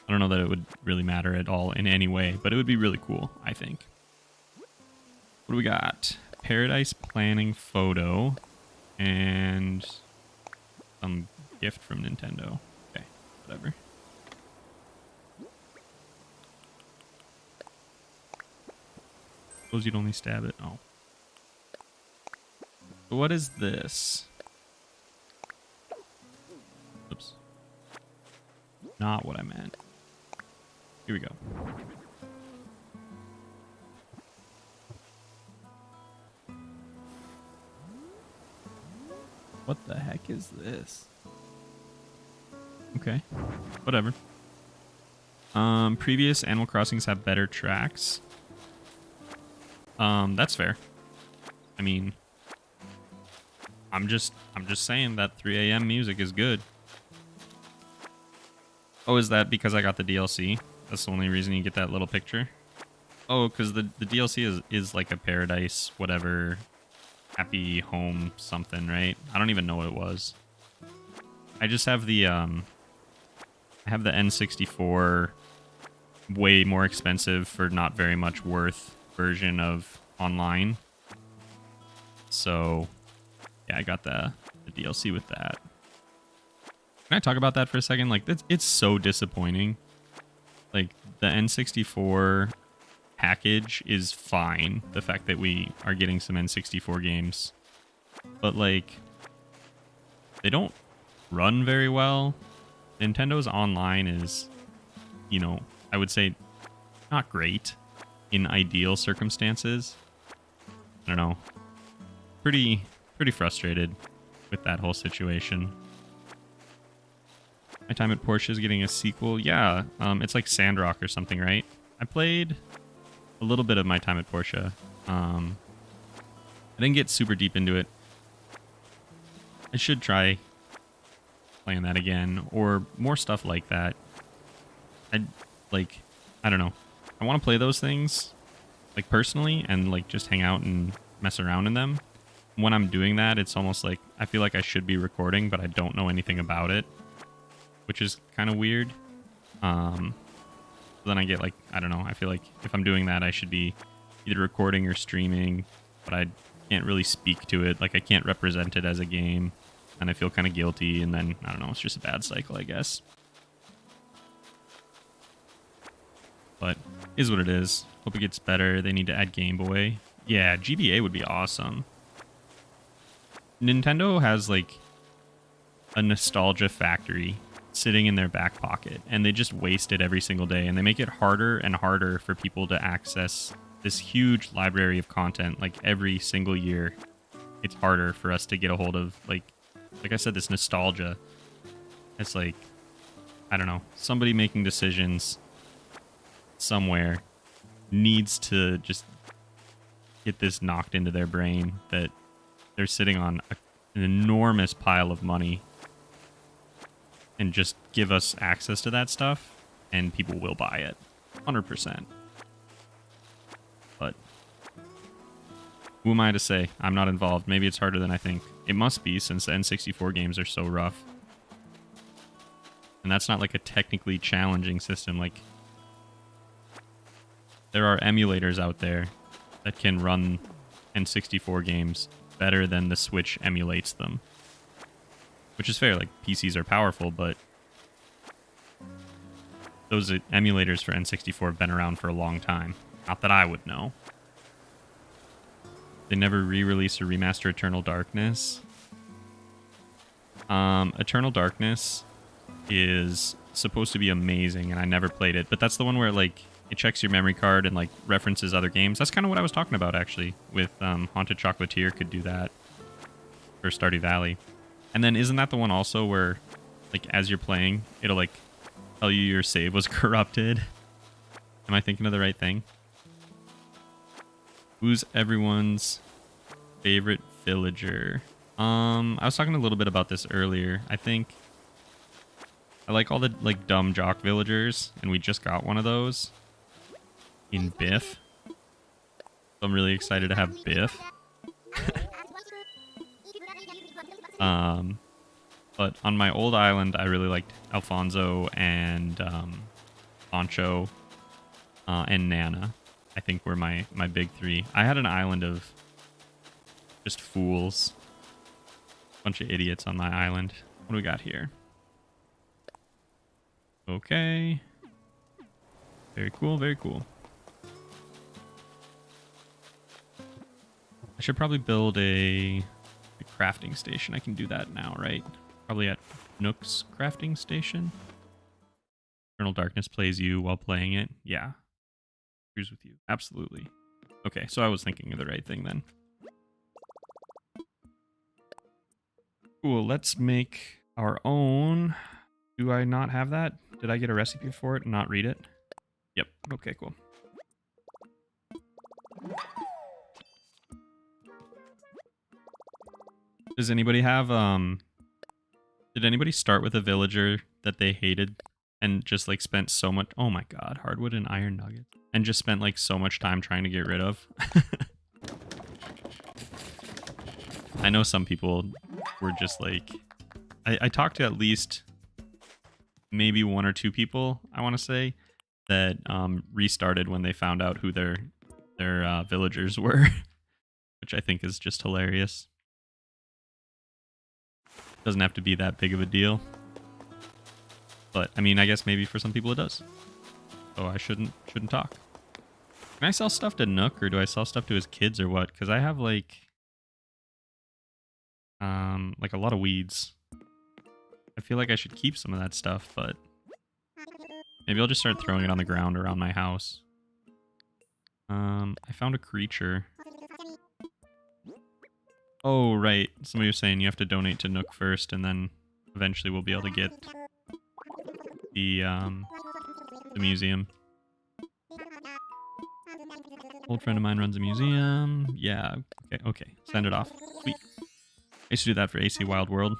I don't know that it would really matter at all in any way, but it would be really cool, I think. What do we got? Paradise planning photo and some gift from Nintendo. Okay, whatever. Suppose you'd only stab it. Oh. So what is this? Oops. Not what I meant. Here we go. What the heck is this? Okay. Whatever. Previous Animal Crossings have better tracks. That's fair. I mean, I'm just saying that 3 a.m. music is good. Oh, is that because I got the DLC? That's the only reason you get that little picture? Oh, because the DLC is like a paradise, whatever, happy home something, right? I don't even know what it was. I just have the I have the N64 way more expensive for not very much worth version of online. So yeah, I got the DLC with that. Can I talk about that for a second? Like, it's so disappointing. Like, the N64 package is fine. The fact that we are getting some N64 games. But, like, they don't run very well. Nintendo's online is, you know, I would say not great in ideal circumstances. I don't know. Pretty frustrated with that whole situation. My Time at Porsche is getting a sequel. Yeah, it's like Sandrock or something, right? I played a little bit of My Time at Porsche. I didn't get super deep into it. I should try playing that again, or more stuff like that. I don't know. I want to play those things, like, personally, and like just hang out and mess around in them. When I'm doing that, it's almost like I feel like I should be recording, but I don't know anything about it, which is kind of weird. Then I get like, I don't know, I feel like if I'm doing that, I should be either recording or streaming, but I can't really speak to it. Like, I can't represent it as a game, and I feel kind of guilty, and then, I don't know, it's just a bad cycle, I guess. But is what it is. Hope it gets better. They need to add Game Boy. Yeah, GBA would be awesome. Nintendo has like a nostalgia factory sitting in their back pocket, and they just waste it every single day, and they make it harder and harder for people to access this huge library of content. Like, every single year, it's harder for us to get a hold of, like I said, this nostalgia. It's like, I don't know, somebody making decisions somewhere needs to just get this knocked into their brain that they're sitting on an enormous pile of money, and just give us access to that stuff, and people will buy it 100%. But who am I to say? I'm not involved. Maybe it's harder than I think. It must be, since the N64 games are so rough. And that's not like a technically challenging system. Like, there are emulators out there that can run N64 games better than the Switch emulates them. Which is fair, like, PCs are powerful, but those emulators for N64 have been around for a long time. Not that I would know. They never re-release or remaster Eternal Darkness. Eternal Darkness is supposed to be amazing, and I never played it, but that's the one where, like, it checks your memory card and, like, references other games. That's kind of what I was talking about, actually, with Haunted Chocolatier could do that for Stardew Valley. And then isn't that the one also where, like, as you're playing, it'll, like, tell you your save was corrupted? Am I thinking of the right thing? Who's everyone's favorite villager? I was talking a little bit about this earlier. I think I like all the, like, dumb jock villagers, and we just got one of those in Biff. So I'm really excited to have Biff. But on my old island, I really liked Alfonso and Poncho and Nana. I think were my big three. I had an island of just fools. Bunch of idiots on my island. What do we got here? Okay. Very cool, very cool. I should probably build a crafting station. I can do that now, right? Probably at Nook's crafting station. Eternal Darkness plays you while playing it. Yeah. Agrees with you. Absolutely. Okay, so I was thinking of the right thing then. Cool, let's make our own. Do I not have that? Did I get a recipe for it and not read it? Yep. Okay, cool. Does anybody have, did anybody start with a villager that they hated and just, like, spent so much, oh my god, hardwood and iron nuggets, and just spent, like, so much time trying to get rid of? I know some people were just, like, I talked to at least maybe 1 or 2 people, I want to say, that restarted when they found out who their villagers were, which I think is just hilarious. Doesn't have to be that big of a deal. But, I mean, I guess maybe for some people it does. So I shouldn't talk. Can I sell stuff to Nook, or do I sell stuff to his kids, or what? Because I have, like a lot of weeds. I feel like I should keep some of that stuff, but maybe I'll just start throwing it on the ground around my house. I found a creature. Oh, right. Somebody was saying you have to donate to Nook first, and then eventually we'll be able to get the museum. Old friend of mine runs a museum. Yeah, okay. Send it off. Sweet. I used to do that for AC Wild World.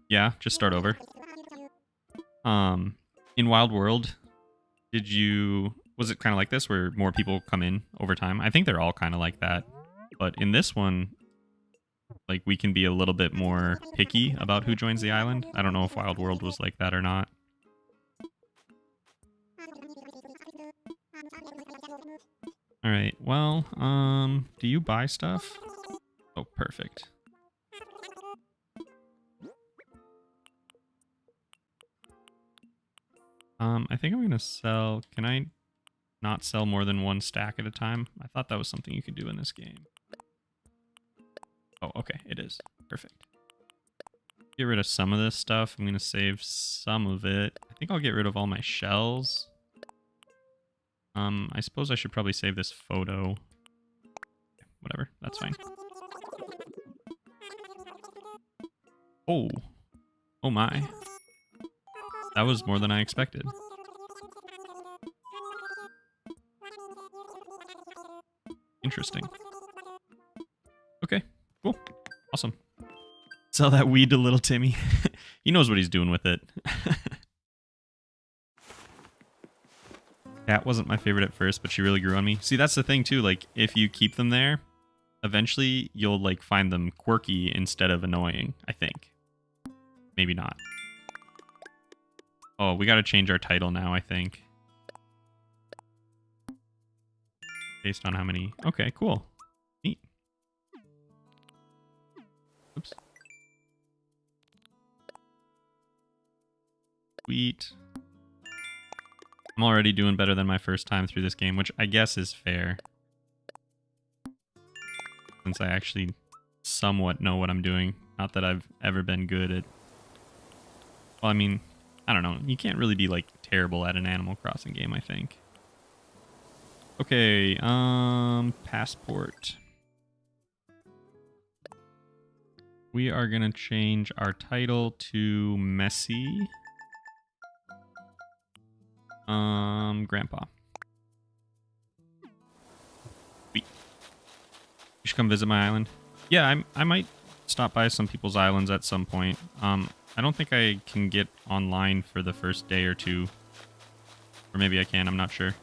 Yeah, just start over. In Wild World, was it kind of like this where more people come in over time? I think they're all kind of like that. But in this one, like, we can be a little bit more picky about who joins the island. I don't know if Wild World was like that or not. Alright, well, do you buy stuff? Oh, perfect. I think I'm gonna sell... Can I not sell more than 1 stack at a time? I thought that was something you could do in this game. Oh, okay, it is. Perfect. Get rid of some of this stuff. I'm gonna save some of it. I think I'll get rid of all my shells. I suppose I should probably save this photo. Whatever, that's fine. Oh. Oh my. That was more than I expected. Interesting. Okay, cool. Awesome. Sell that weed to little Timmy. He knows what he's doing with it. Cat wasn't my favorite at first, but she really grew on me. See, that's the thing too. Like, if you keep them there, eventually you'll like find them quirky instead of annoying, I think. Maybe not. Oh, we gotta change our title now, I think. Based on how many... Okay, cool. Neat. Oops. Sweet. I'm already doing better than my first time through this game, which I guess is fair. Since I actually somewhat know what I'm doing. Not that I've ever been good at... Well, I mean, I don't know. You can't really be, like, terrible at an Animal Crossing game, I think. Okay, passport. We are gonna change our title to Messy. Grandpa. Sweet. You should come visit my island. Yeah, I might stop by some people's islands at some point. I don't think I can get online for the first day or 2. Or maybe I can, I'm not sure.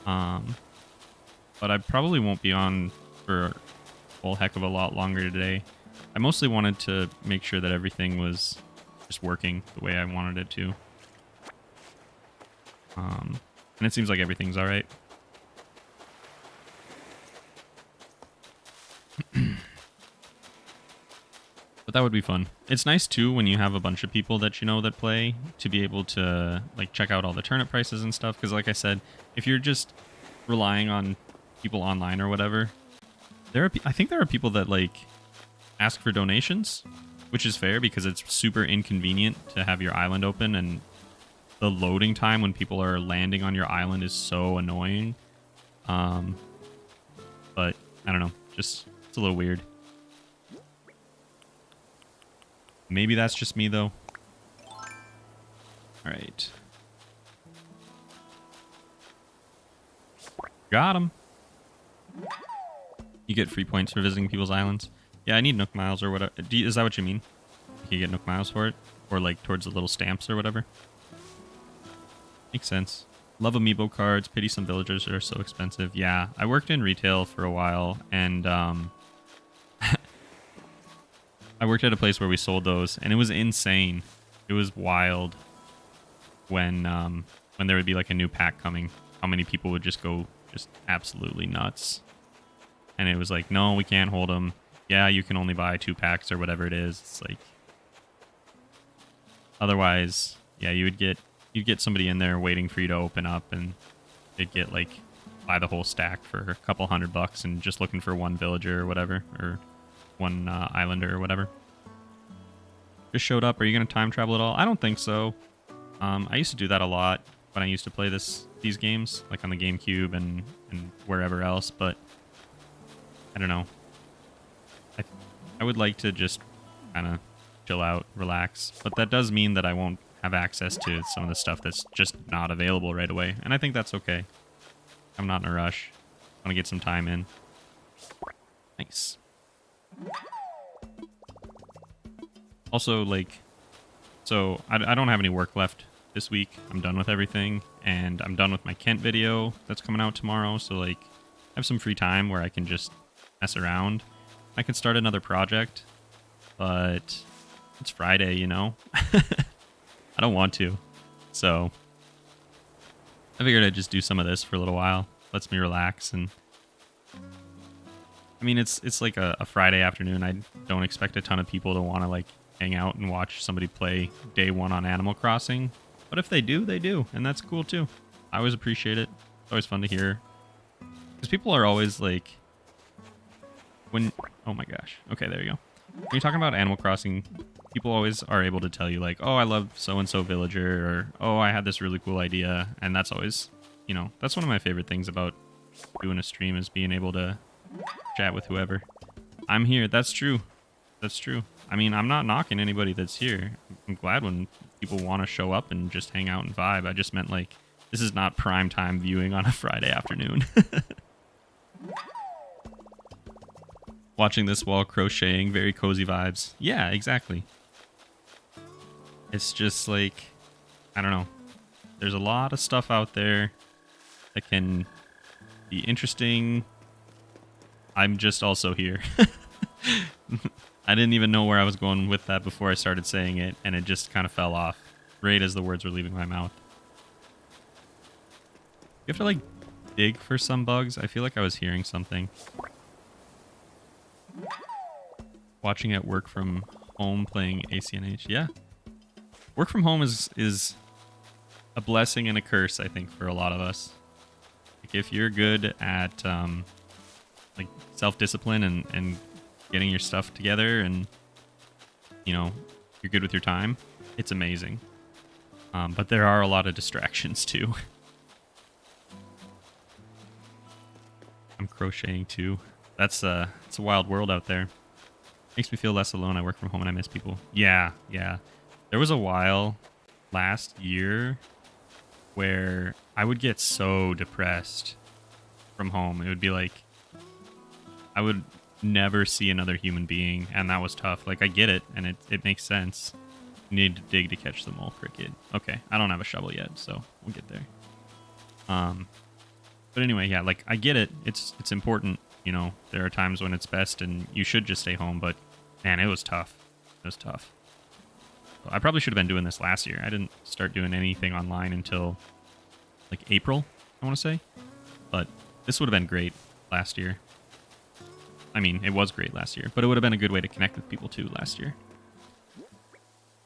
But I probably won't be on for a whole heck of a lot longer today. I mostly wanted to make sure that everything was just working the way I wanted it to. And it seems like everything's alright. But that would be fun. It's nice too when you have a bunch of people that you know that play to be able to like check out all the turnip prices and stuff. Because like I said, if you're just relying on people online or whatever, I think there are people that like ask for donations, which is fair because it's super inconvenient to have your island open, and the loading time when people are landing on your island is so annoying. But I don't know, just it's a little weird. Maybe that's just me though. All right. Got him. You get free points for visiting people's islands. Yeah, I need Nook Miles or whatever. Is that what you mean? You get Nook Miles for it? Or like towards the little stamps or whatever? Makes sense. Love amiibo cards. Pity some villagers are so expensive. Yeah, I worked in retail for a while, and I worked at a place where we sold those, and it was insane. It was wild when there would be like a new pack coming. How many people would just go just absolutely nuts. And it was like, no, we can't hold them. Yeah, you can only buy 2 packs or whatever it is. It's like, otherwise, yeah, you'd get somebody in there waiting for you to open up, and they'd get like buy the whole stack for a couple $100 and just looking for one villager or whatever, or one islander or whatever. Just showed up. Are you gonna time travel at all? I don't think so. I used to do that a lot when I used to play these games, like on the GameCube and wherever else, but I don't know. I would like to just kind of chill out, relax, but that does mean that I won't have access to some of the stuff that's just not available right away, and I think that's okay. I'm not in a rush. I want to get some time in. Nice. Also, like, so I don't have any work left this week. I'm done with everything, and I'm done with my Kent video that's coming out tomorrow, so like I have some free time where I can just mess around. I can start another project, but it's Friday, you know? I don't want to. So I figured I'd just do some of this for a little while. Lets me relax, and I mean, it's like a Friday afternoon. I don't expect a ton of people to want to like hang out and watch somebody play day 1 on Animal Crossing. But if they do, they do, and that's cool too. I always appreciate it. It's always fun to hear. Because people are always like, oh my gosh. Okay, there you go. When you're talking about Animal Crossing, people always are able to tell you like, oh, I love so-and-so villager, or oh, I had this really cool idea. And that's always, you know, that's one of my favorite things about doing a stream, is being able to chat with whoever. I'm here. That's true. That's true. I mean, I'm not knocking anybody that's here. I'm glad when people want to show up and just hang out and vibe. I just meant like, this is not prime time viewing on a Friday afternoon. Watching this while crocheting, very cozy vibes. Yeah, exactly. It's just like, I don't know. There's a lot of stuff out there that can be interesting. I'm just also here. I didn't even know where I was going with that before I started saying it, and it just kind of fell off right as the words were leaving my mouth. You have to like dig for some bugs. I feel like I was hearing something. Watching at work from home playing ACNH. Yeah. Work from home is a blessing and a curse, I think, for a lot of us. Like if you're good at like self-discipline and getting your stuff together, and you know, you're good with your time, it's amazing. But there are a lot of distractions too. I'm crocheting too. It's a wild world out there. Makes me feel less alone. I work from home and I miss people. Yeah. There was a while last year where I would get so depressed from home. It would be like I would never see another human being, and that was tough. Like, I get it, and it makes sense. You need to dig to catch the mole cricket. Okay, I don't have a shovel yet, so we'll get there. But anyway, yeah, like, I get it. It's important, you know. There are times when it's best, and you should just stay home, but, man, it was tough. It was tough. I probably should have been doing this last year. I didn't start doing anything online until, like, April, I want to say. But this would have been great last year. I mean, it was great last year, but it would have been a good way to connect with people, too, last year.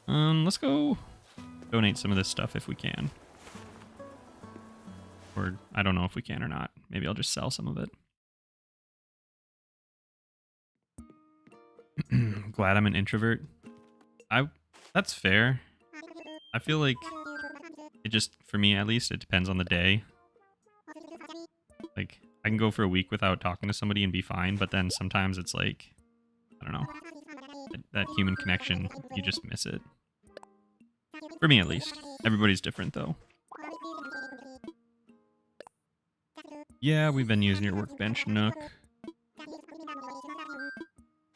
Let's go donate some of this stuff if we can. Or, I don't know if we can or not. Maybe I'll just sell some of it. Glad I'm an introvert. That's fair. I feel like it just, for me at least, it depends on the day. Like, I can go for a week without talking to somebody and be fine, but then sometimes it's like, I don't know, that human connection, you just miss it. For me at least. Everybody's different though. Yeah, we've been using your workbench, Nook.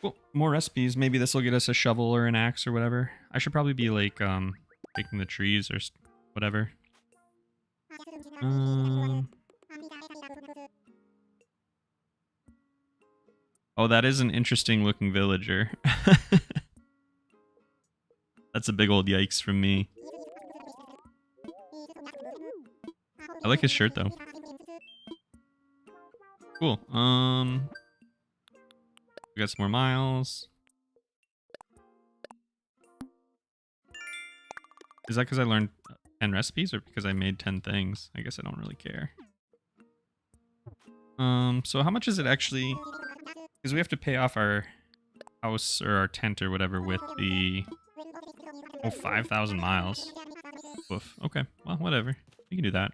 Well, more recipes. Maybe this will get us a shovel or an axe or whatever. I should probably be like, picking the trees or whatever. Oh, that is an interesting looking villager. That's a big old yikes from me. I like his shirt though. Cool. We got some more miles. Is that because I learned 10 recipes or because I made 10 things? I guess I don't really care. So how much is it actually? Because we have to pay off our house or our tent or whatever with the 5,000 miles. Woof. Okay. Well, whatever. We can do that.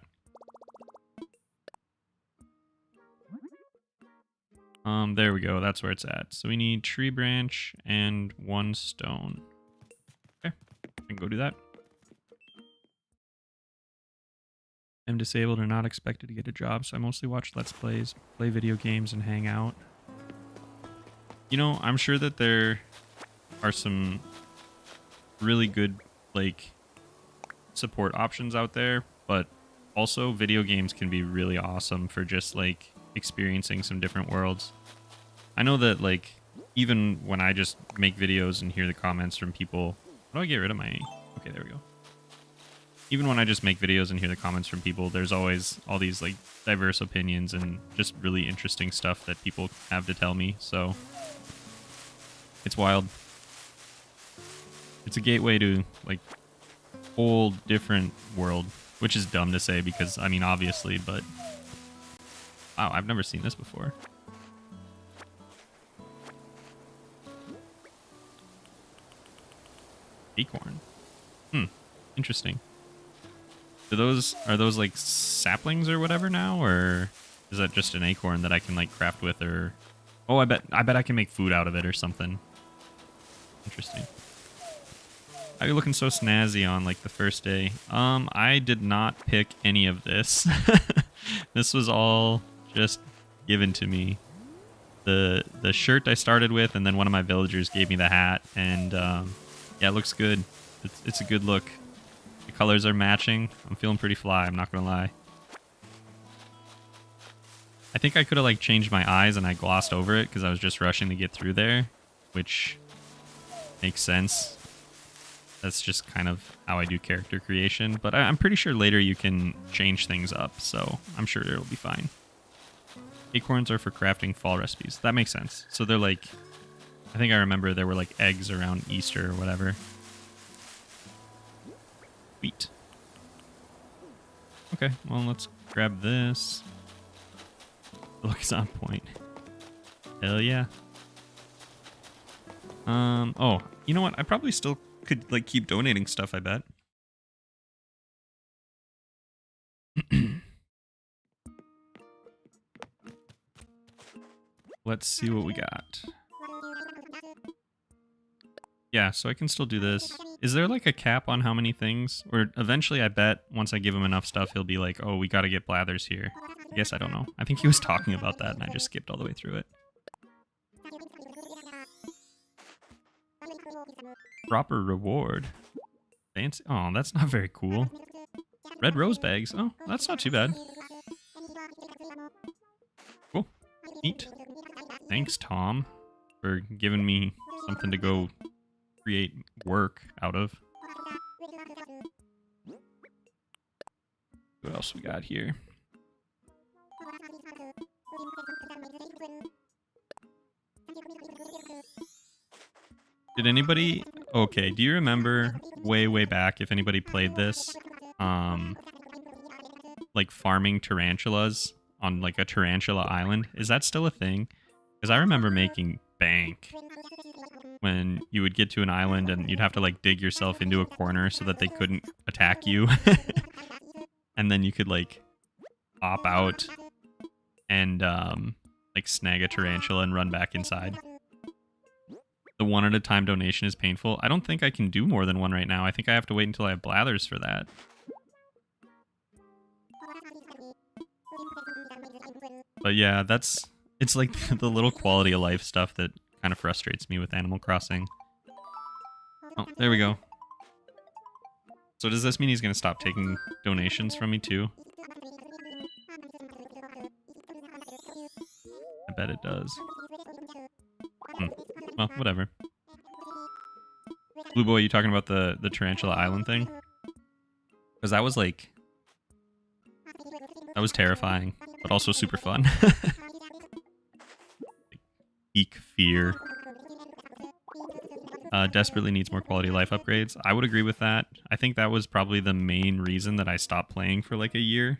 There we go. That's where it's at. So we need tree branch and 1 stone. Okay. I can go do that. I'm disabled and not expected to get a job, so I mostly watch Let's Plays, play video games, and hang out. You know, I'm sure that there are some really good, like, support options out there, but also video games can be really awesome for just, like, experiencing some different worlds. I know that, like, even when I just make videos and hear the comments from people... How do I get rid of my... Okay, there we go. Even when I just make videos and hear the comments from people, there's always all these, like, diverse opinions and just really interesting stuff that people have to tell me, so... It's wild. It's a gateway to, like, whole different world, which is dumb to say because, I mean, obviously, but... Wow, I've never seen this before. Acorn. Interesting. Are those like saplings or whatever now, or is that just an acorn that I can like craft with, or... Oh, I bet I can make food out of it or something. Interesting. How are you looking so snazzy on like the first day? I did not pick any of this. This was all just given to me. The shirt I started with, and then one of my villagers gave me the hat, and yeah, it looks good. It's a good look. The colors are matching. I'm feeling pretty fly, I'm not gonna lie. I think I could have like changed my eyes and I glossed over it because I was just rushing to get through there, which makes sense. That's just kind of how I do character creation, but I'm pretty sure later you can change things up, so I'm sure it'll be fine. Acorns are for crafting fall recipes. That makes sense. So they're like, I think I remember there were like eggs around Easter or whatever. Wheat. Okay, well, let's grab this. The look is on point. Hell yeah. Oh, you know what? I probably still could like keep donating stuff, I bet. Let's see what we got. Yeah, so I can still do this. Is there like a cap on how many things? Or eventually I bet once I give him enough stuff, he'll be like, oh, we gotta get Blathers here. I guess I don't know. I think he was talking about that and I just skipped all the way through it. Proper reward. Fancy. Oh, that's not very cool. Red rose bags. Oh, that's not too bad. Cool. Neat. Thanks, Tom, for giving me something to go create work out of. What else we got here? Did anybody... Okay, do you remember way back, if anybody played this, like farming tarantulas on like a tarantula island? Is that still a thing? Because I remember making bank when you would get to an island and you'd have to like dig yourself into a corner so that they couldn't attack you. And then you could like hop out and like snag a tarantula and run back inside. The one at a time donation is painful. I don't think I can do more than one right now. I think I have to wait until I have Blathers for that. But yeah, it's like the little quality of life stuff that kind of frustrates me with Animal Crossing. Oh, there we go. So does this mean he's going to stop taking donations from me too? I bet it does. Well, whatever. Blue Boy, you talking about the Tarantula Island thing? Because that was like... That was terrifying, but also super fun. Peak fear. Desperately needs more quality of life upgrades. I would agree with that. I think that was probably the main reason that I stopped playing for like a year.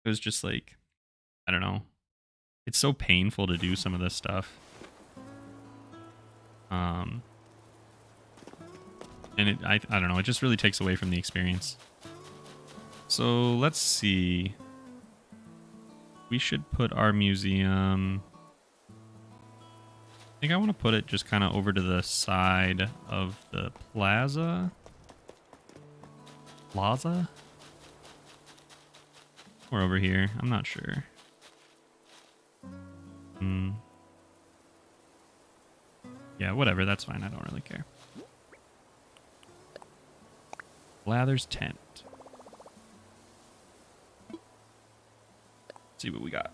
It was just like, I don't know. It's so painful to do some of this stuff. And I don't know, it just really takes away from the experience. So let's see. We should put our museum... I think I want to put it just kind of over to the side of the plaza. Plaza? Or over here. I'm not sure. Yeah, whatever. That's fine. I don't really care. Blather's tent. Let's see what we got.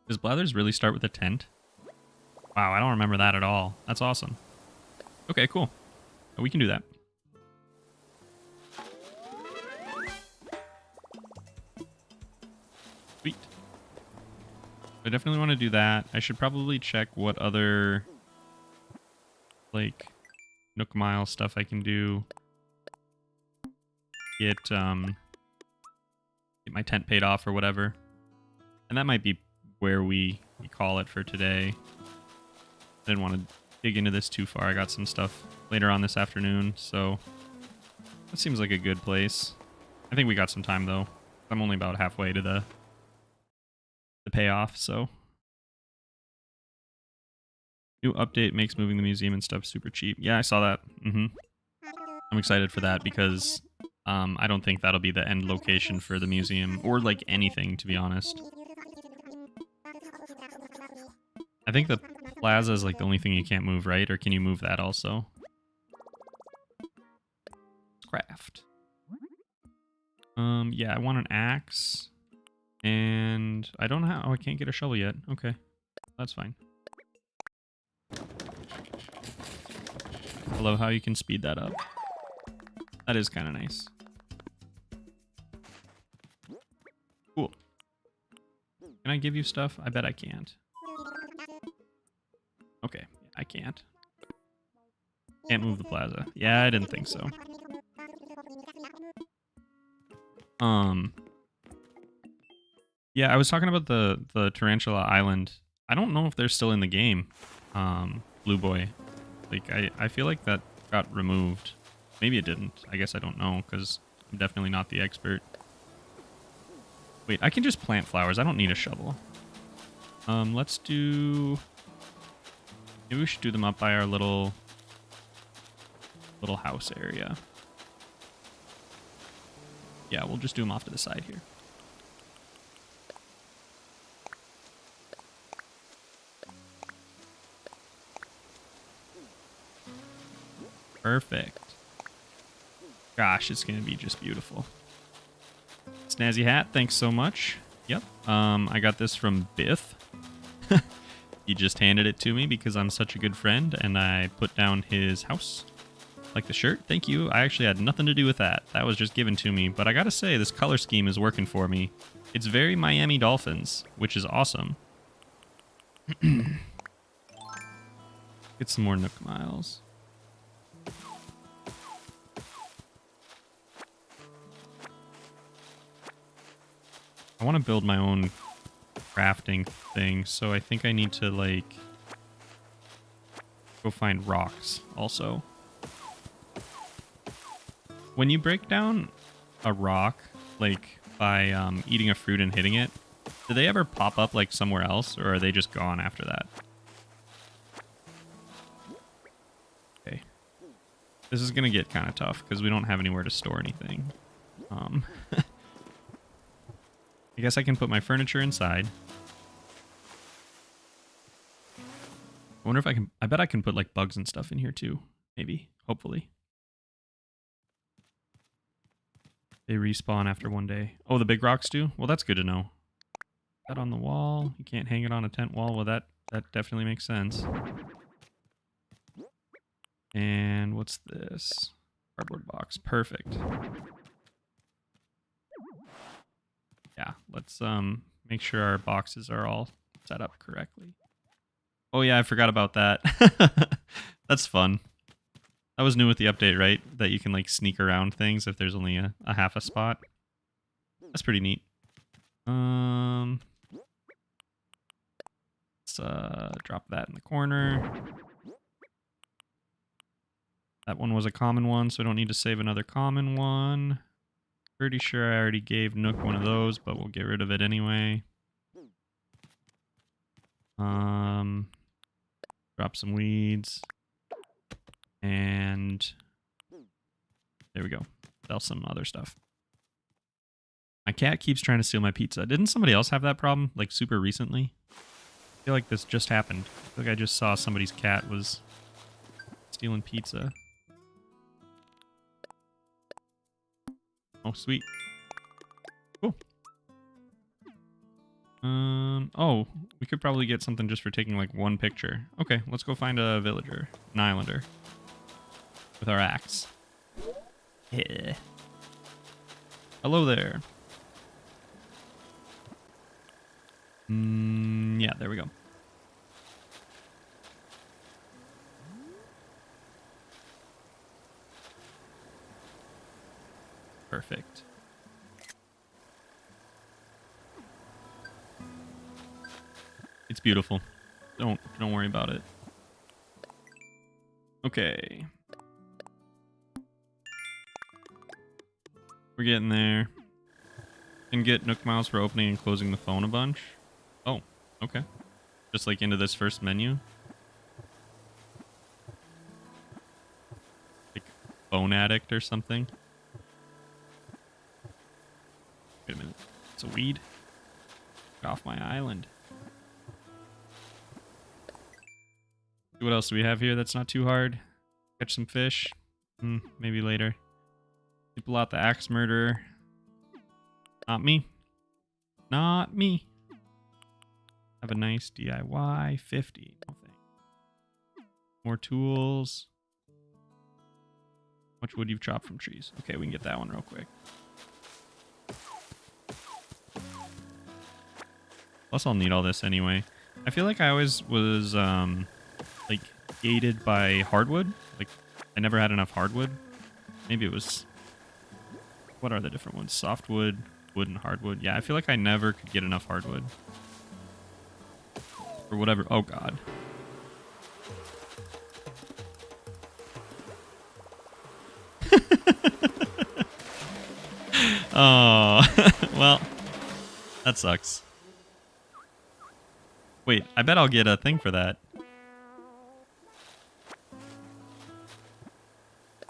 Does Blathers really start with a tent? Wow, I don't remember that at all. That's awesome. Okay, cool. We can do that. Sweet. I definitely want to do that. I should probably check what other, like, Nook Miles stuff I can do. Get my tent paid off or whatever. And that might be where we call it for today. I didn't want to dig into this too far. I got some stuff later on this afternoon, so that seems like a good place. I think we got some time though. I'm only about halfway to the payoff, so. New update makes moving the museum and stuff super cheap. Yeah, I saw that. I'm excited for that because I don't think that'll be the end location for the museum or like anything, to be honest. I think the plaza is like the only thing you can't move, right? Or can you move that also? Craft. Yeah, I want an axe. And I don't have... Oh, I can't get a shovel yet. Okay. That's fine. I love how you can speed that up. That is kind of nice. Cool. Can I give you stuff? I bet I can't. Okay, I can't. Can't move the plaza. Yeah, I didn't think so. Yeah, I was talking about the Tarantula Island. I don't know if they're still in the game. Blue Boy. Like, I feel like that got removed. Maybe it didn't. I guess I don't know, because I'm definitely not the expert. Wait, I can just plant flowers. I don't need a shovel. Let's do... Maybe we should do them up by our little house area. Yeah, we'll just do them off to the side here. Perfect. Gosh, it's gonna be just beautiful. Snazzy hat, thanks so much. Yep. I got this from Biff. He just handed it to me because I'm such a good friend, and I put down his house. Like the shirt? Thank you. I actually had nothing to do with that. That was just given to me. But I gotta say, this color scheme is working for me. It's very Miami Dolphins, which is awesome. Get some more Nook Miles. I want to build my own crafting thing, so I think I need to, like, go find rocks also. When you break down a rock, like, by eating a fruit and hitting it, do they ever pop up, like, somewhere else, or are they just gone after that? Okay. This is gonna get kind of tough, because we don't have anywhere to store anything. I guess I can put my furniture inside. I wonder if I can... I bet I can put, like, bugs and stuff in here, too. Maybe. Hopefully. They respawn after one day. Oh, the big rocks do? Well, that's good to know. That on the wall. You can't hang it on a tent wall. Well, that definitely makes sense. And what's this? Cardboard box. Perfect. Yeah, let's make sure our boxes are all set up correctly. Oh yeah, I forgot about that. That's fun. That was new with the update, right? That you can like sneak around things if there's only a half a spot. That's pretty neat. Let's drop that in the corner. That one was a common one, so I don't need to save another common one. Pretty sure I already gave Nook one of those, but we'll get rid of it anyway. Drop some weeds. And there we go. Sell some other stuff. My cat keeps trying to steal my pizza. Didn't somebody else have that problem, like super recently? I feel like this just happened. I feel like I just saw somebody's cat was stealing pizza. Oh, sweet. Cool. Oh, we could probably get something just for taking like one picture. Okay, let's go find a villager, an islander, with our axe. Yeah. Hello there. Yeah, there we go. Perfect. It's beautiful. Don't worry about it. Okay. We're getting there. Can get Nook Miles for opening and closing the phone a bunch. Oh, okay. Just like into this first menu. Like phone addict or something. Wait a minute. It's a weed. Get off my island. What else do we have here that's not too hard? Catch some fish. Maybe later. Leapalot the axe murderer. Not me. Not me. Have a nice DIY. 50. No thanks. More tools. How much wood you've chopped from trees. Okay, we can get that one real quick. Plus, I'll need all this anyway. I feel like I always was, like, gated by hardwood. Like, I never had enough hardwood. Maybe it was... What are the different ones? Softwood, wood, and hardwood. Yeah, I feel like I never could get enough hardwood. Or whatever. Oh, God. Oh, well, that sucks. Wait, I bet I'll get a thing for that.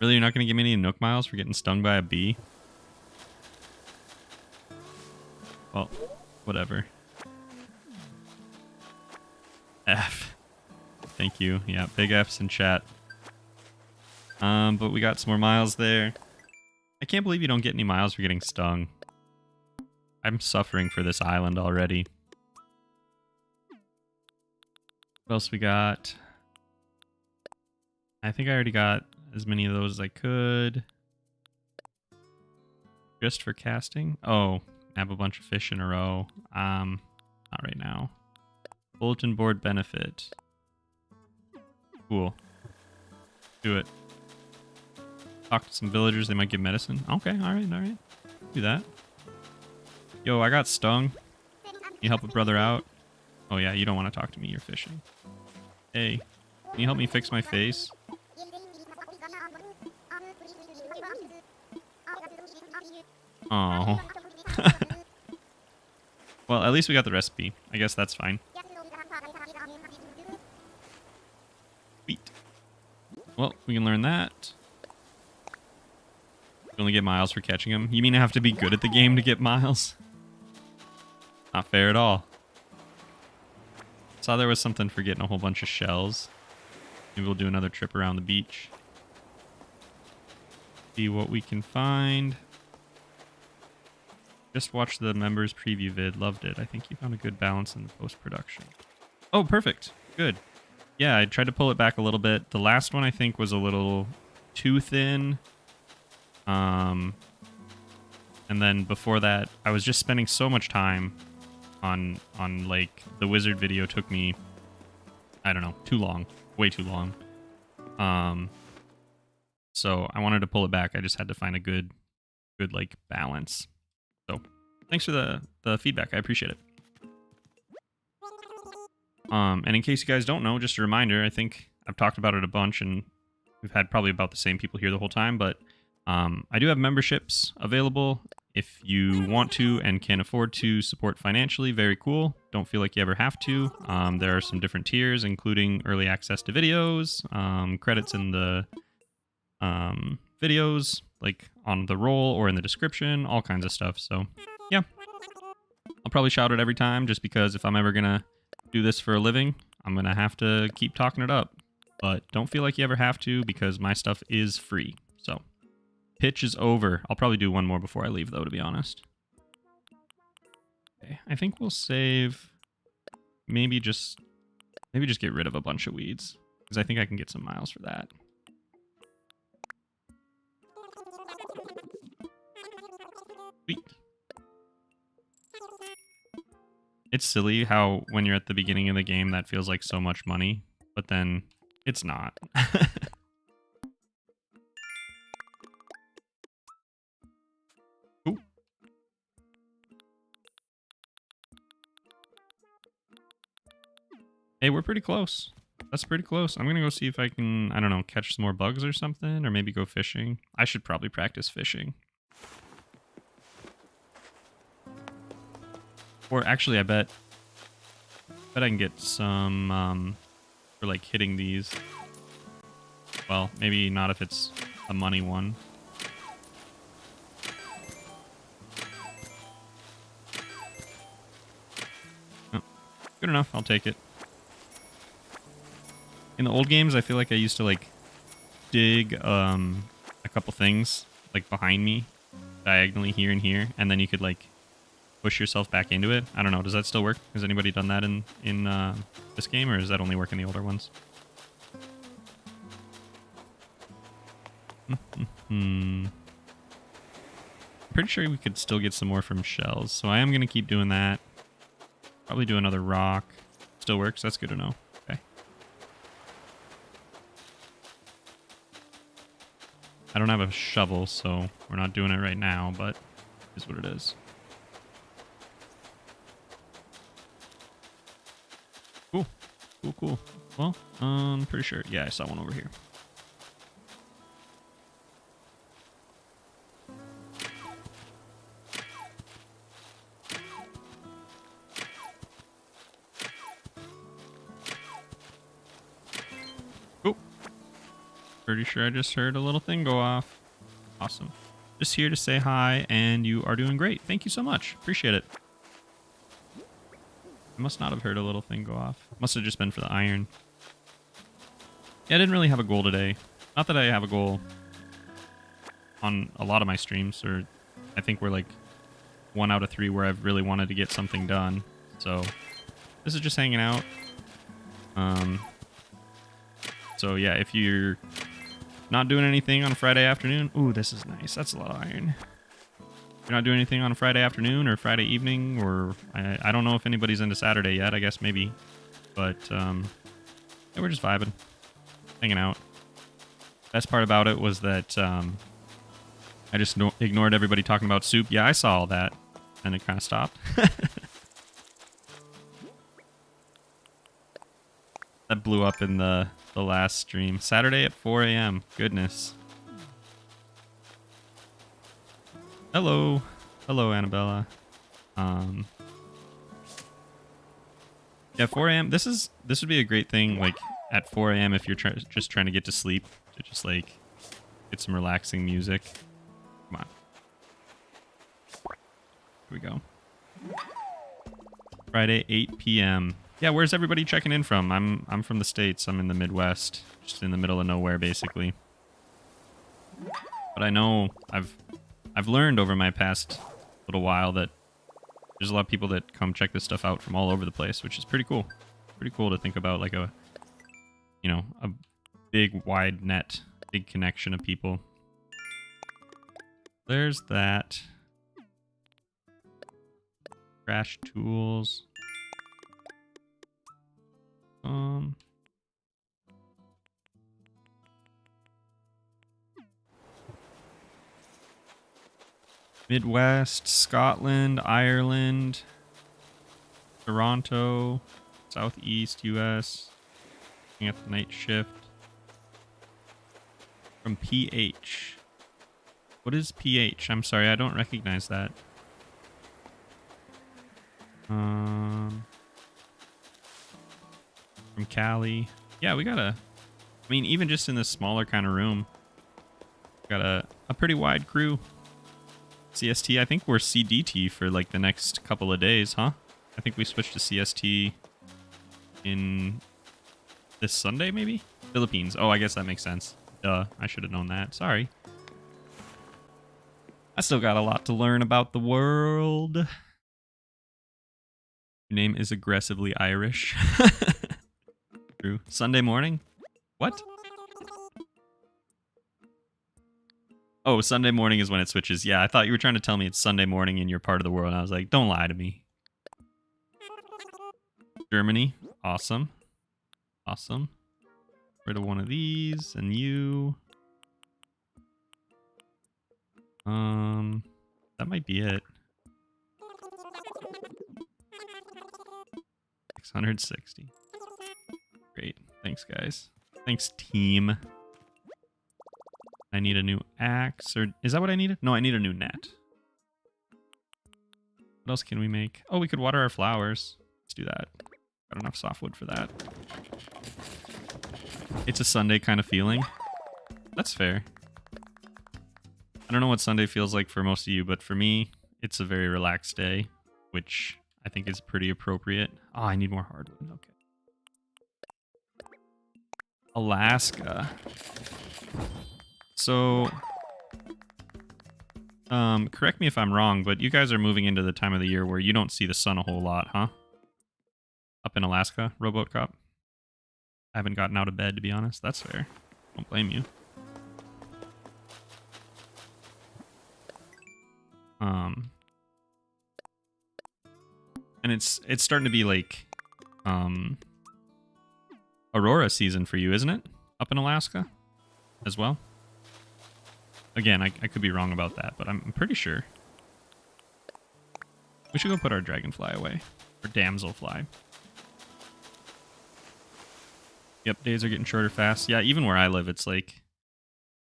Really, you're not going to give me any Nook Miles for getting stung by a bee? Well, whatever. F. Thank you. Yeah, big F's in chat. But we got some more miles there. I can't believe you don't get any miles for getting stung. I'm suffering for this island already. What else we got? I think I already got as many of those as I could. Just for casting? Oh, have a bunch of fish in a row. Not right now. Bulletin board benefit. Cool. Do it. Talk to some villagers, they might give medicine. Okay, alright. Do that. Yo, I got stung. Can you help a brother out? Oh yeah, you don't want to talk to me, you're fishing. Hey, can you help me fix my face? Oh. Well, at least we got the recipe. I guess that's fine. Sweet. Well, we can learn that. You only get miles for catching them. You mean I have to be good at the game to get miles? Not fair at all. Saw there was something for getting a whole bunch of shells. Maybe we'll do another trip around the beach. See what we can find. Just watched the members preview vid. Loved it. I think you found a good balance in the post-production. Oh, perfect. Good. yeah, I tried to pull it back a little bit. The last one I think was a little too thin. And then before that, I was just spending so much time on like the wizard video took me, I don't know, too long, way too long. So I wanted to pull it back. I just had to find a good like balance. So thanks for the feedback. I appreciate it. And in case you guys don't know, just a reminder, I think I've talked about it a bunch and we've had probably about the same people here the whole time, but I do have memberships available if you want to and can afford to support financially. Very cool. Don't feel like you ever have to. There are some different tiers, including early access to videos, credits in the videos, like on the roll or in the description, all kinds of stuff. So yeah, I'll probably shout it every time just because if I'm ever going to do this for a living, I'm going to have to keep talking it up. But don't feel like you ever have to because my stuff is free. So pitch is over. I'll probably do one more before I leave, though, to be honest. Okay, I think we'll save. Maybe just get rid of a bunch of weeds because I think I can get some miles for that. Sweet. It's silly how when you're at the beginning of the game that feels like so much money, but then it's not. Ooh. Hey, we're pretty close. That's pretty close. I'm gonna go see if I can, I don't know, catch some more bugs or something, or maybe go fishing. I should probably practice fishing. Or actually, I bet I can get some for like hitting these. Well, maybe not if it's a money one. Oh, good enough. I'll take it. In the old games, I feel like I used to like dig a couple things like behind me diagonally here and here, and then you could like push yourself back into it. I don't know. Does that still work? Has anybody done that in this game, or does that only work in the older ones? Pretty sure we could still get some more from shells, so I am going to keep doing that. Probably do another rock. Still works. That's good to know. Okay. I don't have a shovel, so we're not doing it right now, but it is what it is. Cool. Cool, cool. Well, I'm pretty sure. Yeah, I saw one over here. Cool. Pretty sure I just heard a little thing go off. Awesome. Just here to say hi, and you are doing great. Thank you so much. Appreciate it. I must not have heard a little thing go off. Must have just been for the iron. Yeah, I didn't really have a goal today. Not that I have a goal on a lot of my streams, or I think we're like 1 out of 3 where I've really wanted to get something done. So this is just hanging out. So yeah, if you're not doing anything on a Friday afternoon, ooh, this is nice. That's a lot of iron. You're not doing anything on a Friday afternoon or Friday evening, or I don't know if anybody's into Saturday yet. I guess maybe, but yeah, we're just vibing, hanging out. Best part about it was that I just ignored everybody talking about soup. Yeah, I saw all that, and it kind of stopped. That blew up in the last stream. Saturday at 4 a.m. Goodness. Hello. Hello, Annabella. Yeah, 4 a.m. This would be a great thing, like, at 4 a.m. if you're just trying to get to sleep. To just, like, get some relaxing music. Come on. Here we go. Friday, 8 p.m. Yeah, where's everybody checking in from? I'm from the States. I'm in the Midwest. Just in the middle of nowhere, basically. But I know I've learned over my past little while that there's a lot of people that come check this stuff out from all over the place, which is pretty cool. Pretty cool to think about, like, a you know, a big wide net, big connection of people. There's that. Crash tools. Midwest, Scotland, Ireland, Toronto, Southeast US. Looking at the night shift. From PH. What is PH? I'm sorry, I don't recognize that. From Cali. Yeah, we got I mean, even just in this smaller kind of room, got a pretty wide crew. CST, I think we're CDT for like the next couple of days, huh? I think we switched to CST in this Sunday, maybe? Philippines. Oh, I guess that makes sense. Duh, I should have known that. Sorry. I still got a lot to learn about the world. Your name is aggressively Irish. True. Sunday morning? What? Oh, Sunday morning is when it switches. Yeah, I thought you were trying to tell me it's Sunday morning in your part of the world. And I was like, don't lie to me. Germany. Awesome. Awesome. Rid of one of these. And you. That might be it. 660. Great. Thanks, guys. Thanks, team. I need a new axe, or is that what I needed? No, I need a new net. What else can we make? Oh, we could water our flowers. Let's do that. Got enough softwood for that. It's a Sunday kind of feeling. That's fair. I don't know what Sunday feels like for most of you, but for me, it's a very relaxed day, which I think is pretty appropriate. Oh, I need more hardwood. Okay. Alaska. So, correct me if I'm wrong, but you guys are moving into the time of the year where you don't see the sun a whole lot, huh? Up in Alaska, RowBoatCop? I haven't gotten out of bed, to be honest. That's fair. Don't blame you. And it's starting to be like, Aurora season for you, isn't it? Up in Alaska as well? Again, I could be wrong about that, but I'm pretty sure. We should go put our dragonfly away. Or damselfly. Yep, days are getting shorter fast. Yeah, even where I live, it's like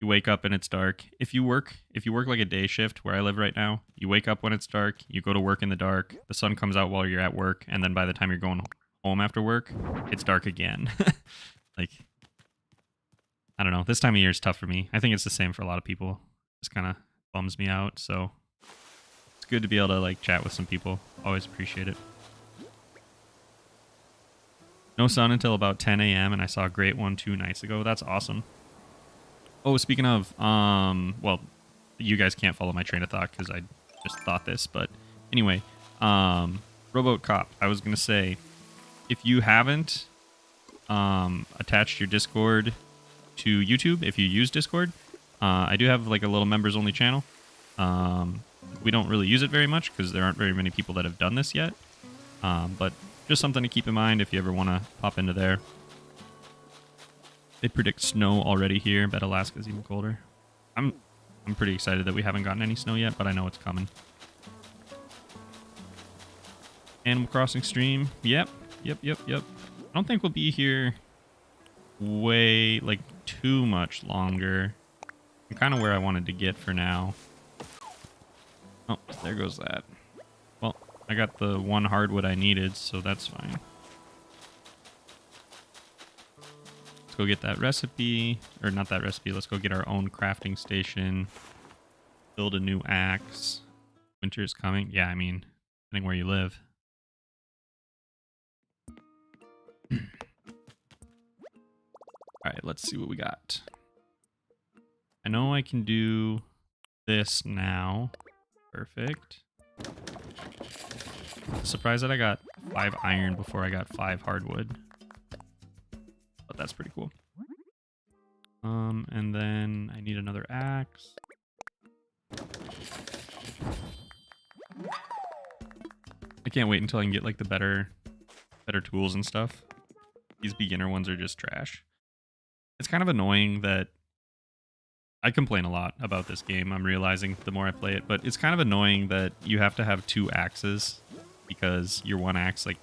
you wake up and it's dark. If you work like a day shift where I live right now, you wake up when it's dark, you go to work in the dark, the sun comes out while you're at work, and then by the time you're going home after work, it's dark again. Like, I don't know. This time of year is tough for me. I think it's the same for a lot of people. Just kind of bums me out, so it's good to be able to like chat with some people. Always appreciate it. No sun until about 10 a.m. and I saw a great one 2 nights ago. That's awesome. Oh, speaking of, well, you guys can't follow my train of thought because I just thought this, but anyway, RowBoatCop, I was going to say, if you haven't attached your Discord to YouTube, if you use Discord, I do have like a little members only channel. We don't really use it very much because there aren't very many people that have done this yet, but just something to keep in mind if you ever want to pop into there. They predict snow already here, but Alaska's even colder. I'm pretty excited that we haven't gotten any snow yet, but I know it's coming. Animal Crossing stream. Yep. I don't think we'll be here way, like, too much longer. I'm kind of where I wanted to get for now. Oh, there goes that. Well, I got the one hardwood I needed, so that's fine. Let's go get that recipe. Or not that recipe. Let's go get our own crafting station. Build a new axe. Winter is coming. Yeah, I mean, depending where you live. Alright, let's see what we got. I know I can do this now. Perfect. Surprised that I got 5 iron before I got 5 hardwood. But That's pretty cool. And then I need another axe. I can't wait until I can get like the better tools and stuff. These beginner ones are just trash. It's kind of annoying that I complain a lot about this game. I'm realizing the more I play it, but it's kind of annoying that you have to have 2 axes because your one axe like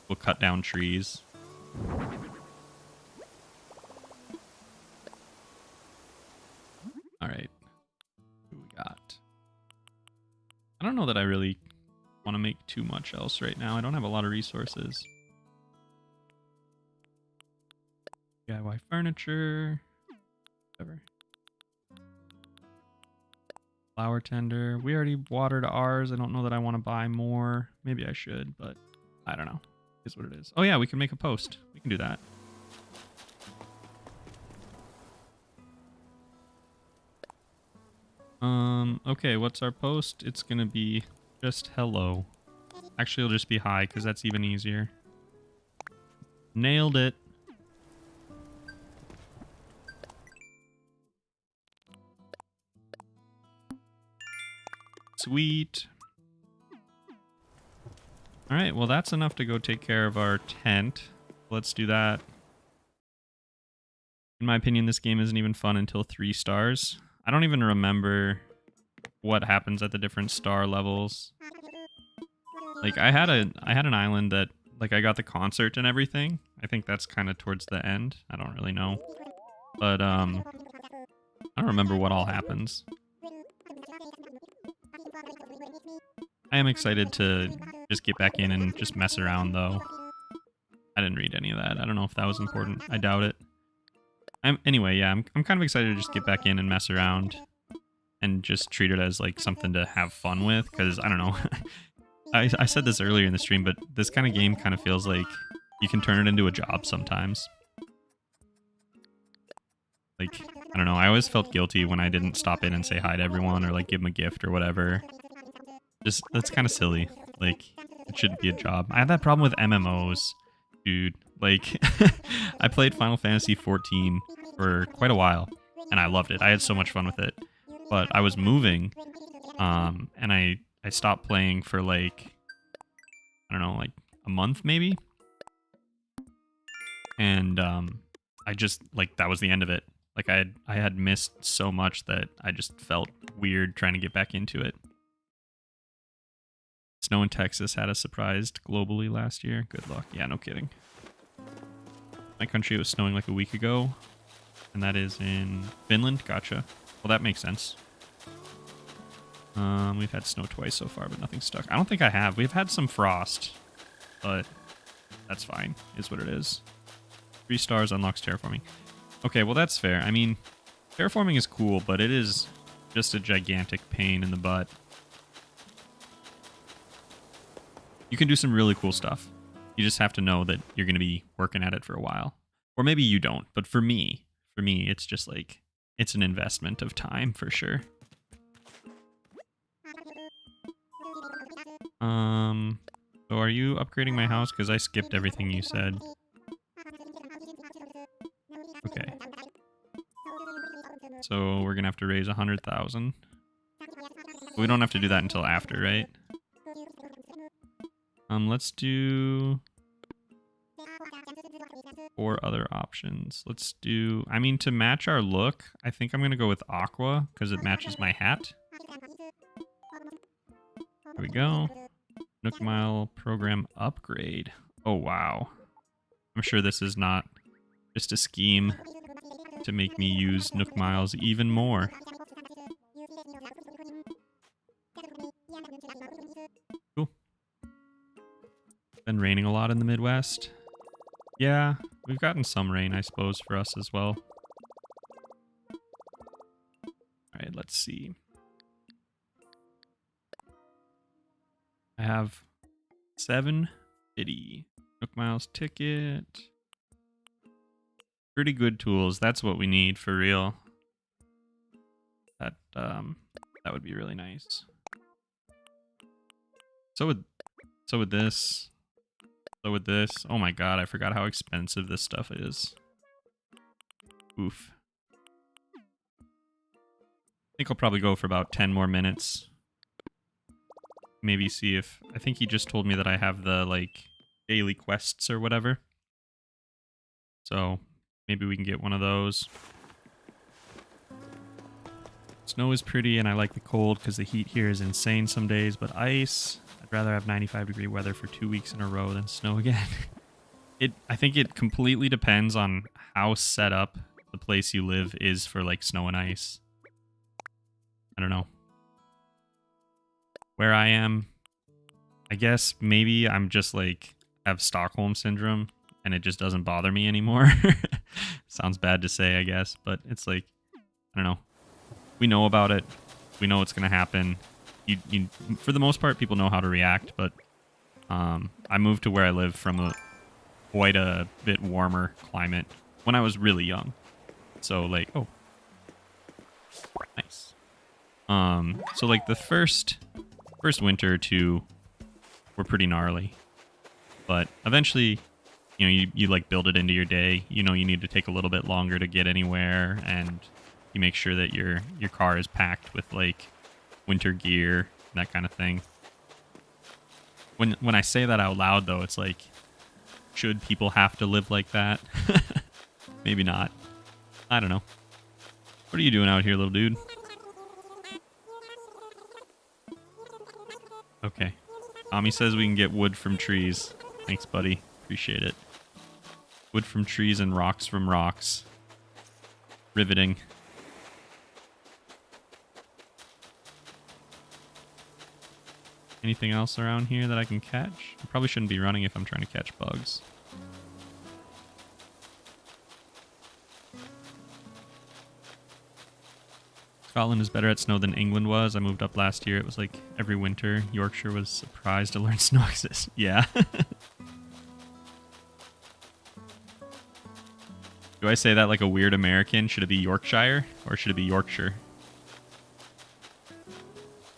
will cut down trees. All right, who we got? I don't know that I really want to make too much else right now. I don't have a lot of resources. DIY furniture, whatever. Flower tender. We already watered ours. I don't know that I want to buy more. Maybe I should, but I don't know. It's what it is. Oh yeah, we can make a post. We can do that. Okay, what's our post? It's gonna be just hello. Actually, it'll just be hi, because that's even easier. Nailed it. Sweet. All right, well, that's enough to go take care of our tent. Let's do that. In my opinion, this game isn't even fun until 3 stars. I don't even remember what happens at the different star levels. Like, I had an island that, like, I got the concert and everything. I think that's kind of towards the end. I don't really know. But, I don't remember what all happens. I am excited to just get back in and just mess around, though. I didn't read any of that. I don't know if that was important. I doubt it. Anyway, yeah, I'm kind of excited to just get back in and mess around and just treat it as, like, something to have fun with, because, I don't know. I said this earlier in the stream, but this kind of game kind of feels like you can turn it into a job sometimes. Like, I don't know, I always felt guilty when I didn't stop in and say hi to everyone or, like, give them a gift or whatever. Just, that's kind of silly. Like, it shouldn't be a job. I had that problem with MMOs, dude. Like, I played Final Fantasy XIV for quite a while, and I loved it. I had so much fun with it. But I was moving, and I stopped playing for, like, I don't know, like a month maybe? And I just, like, that was the end of it. Like, I had missed so much that I just felt weird trying to get back into it. Snow in Texas had us surprised globally last year. Good luck. Yeah, no kidding. My country, it was snowing like a week ago, and that is in Finland. Gotcha. Well, that makes sense. We've had snow twice so far, but nothing stuck. I don't think I have. We've had some frost, but that's fine. Is what it is. 3 stars unlocks terraforming. Okay, well, that's fair. I mean, terraforming is cool, but it is just a gigantic pain in the butt. You can do some really cool stuff. You just have to know that you're going to be working at it for a while. Or maybe you don't, but for me, it's just like, it's an investment of time for sure. So are you upgrading my house? Because I skipped everything you said. Okay. So we're going to have to raise 100,000. We don't have to do that until after, right? Let's do 4 other options. Let's do, I mean, to match our look, I think I'm going to go with aqua because it matches my hat. There we go. Nook Mile program upgrade. Oh, wow. I'm sure this is not just a scheme to make me use Nook Miles even more. Cool. Been raining a lot in the Midwest. Yeah, we've gotten some rain, I suppose, for us as well. Alright, let's see. I have 750. Nook Miles ticket. Pretty good tools. That's what we need for real. That would be really nice. So would this. So would this. Oh my god, I forgot how expensive this stuff is. Oof. I think I'll probably go for about 10 more minutes. Maybe see if... I think he just told me that I have the, like, daily quests or whatever. So, maybe we can get one of those. Snow is pretty, and I like the cold because the heat here is insane some days, but ice... I'd rather have 95-degree weather for 2 weeks in a row than snow again. I think it completely depends on how set up the place you live is for, like, snow and ice. I don't know. Where I am, I guess maybe I'm just, like, have Stockholm Syndrome, and it just doesn't bother me anymore. Sounds bad to say, I guess, but it's like, I don't know. We know about it. We know what's going to happen. You, for the most part, people know how to react, but I moved to where I live from quite a bit warmer climate when I was really young. So, like, oh. Nice. So, like, the first winter or two were pretty gnarly. But eventually, you know, you like build it into your day. You know, you need to take a little bit longer to get anywhere, and you make sure that your car is packed with, like, winter gear, that kind of thing. When I say that out loud, though, it's like, should people have to live like that? Maybe not. I don't know. What are you doing out here, little dude? Okay. Tommy says we can get wood from trees. Thanks, buddy. Appreciate it. Wood from trees and rocks from rocks. Riveting. Anything else around here that I can catch? I probably shouldn't be running if I'm trying to catch bugs. Scotland is better at snow than England was. I moved up last year. It was like every winter. Yorkshire was surprised to learn snow exists. Yeah. Do I say that like a weird American? Should it be Yorkshire or should it be Yorkshire?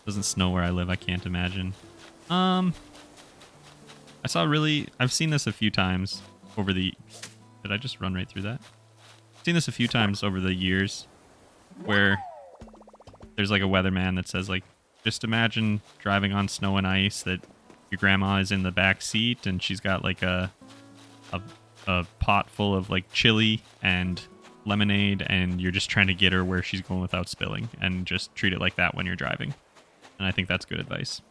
Doesn't snow where I live, I can't imagine. I've seen this a few times over the... Did I just run right through that? I've seen this a few times over the years where there's like a weatherman that says like, just imagine driving on snow and ice that your grandma is in the back seat and she's got like a pot full of like chili and lemonade and you're just trying to get her where she's going without spilling, and just treat it like that when you're driving. And I think that's good advice.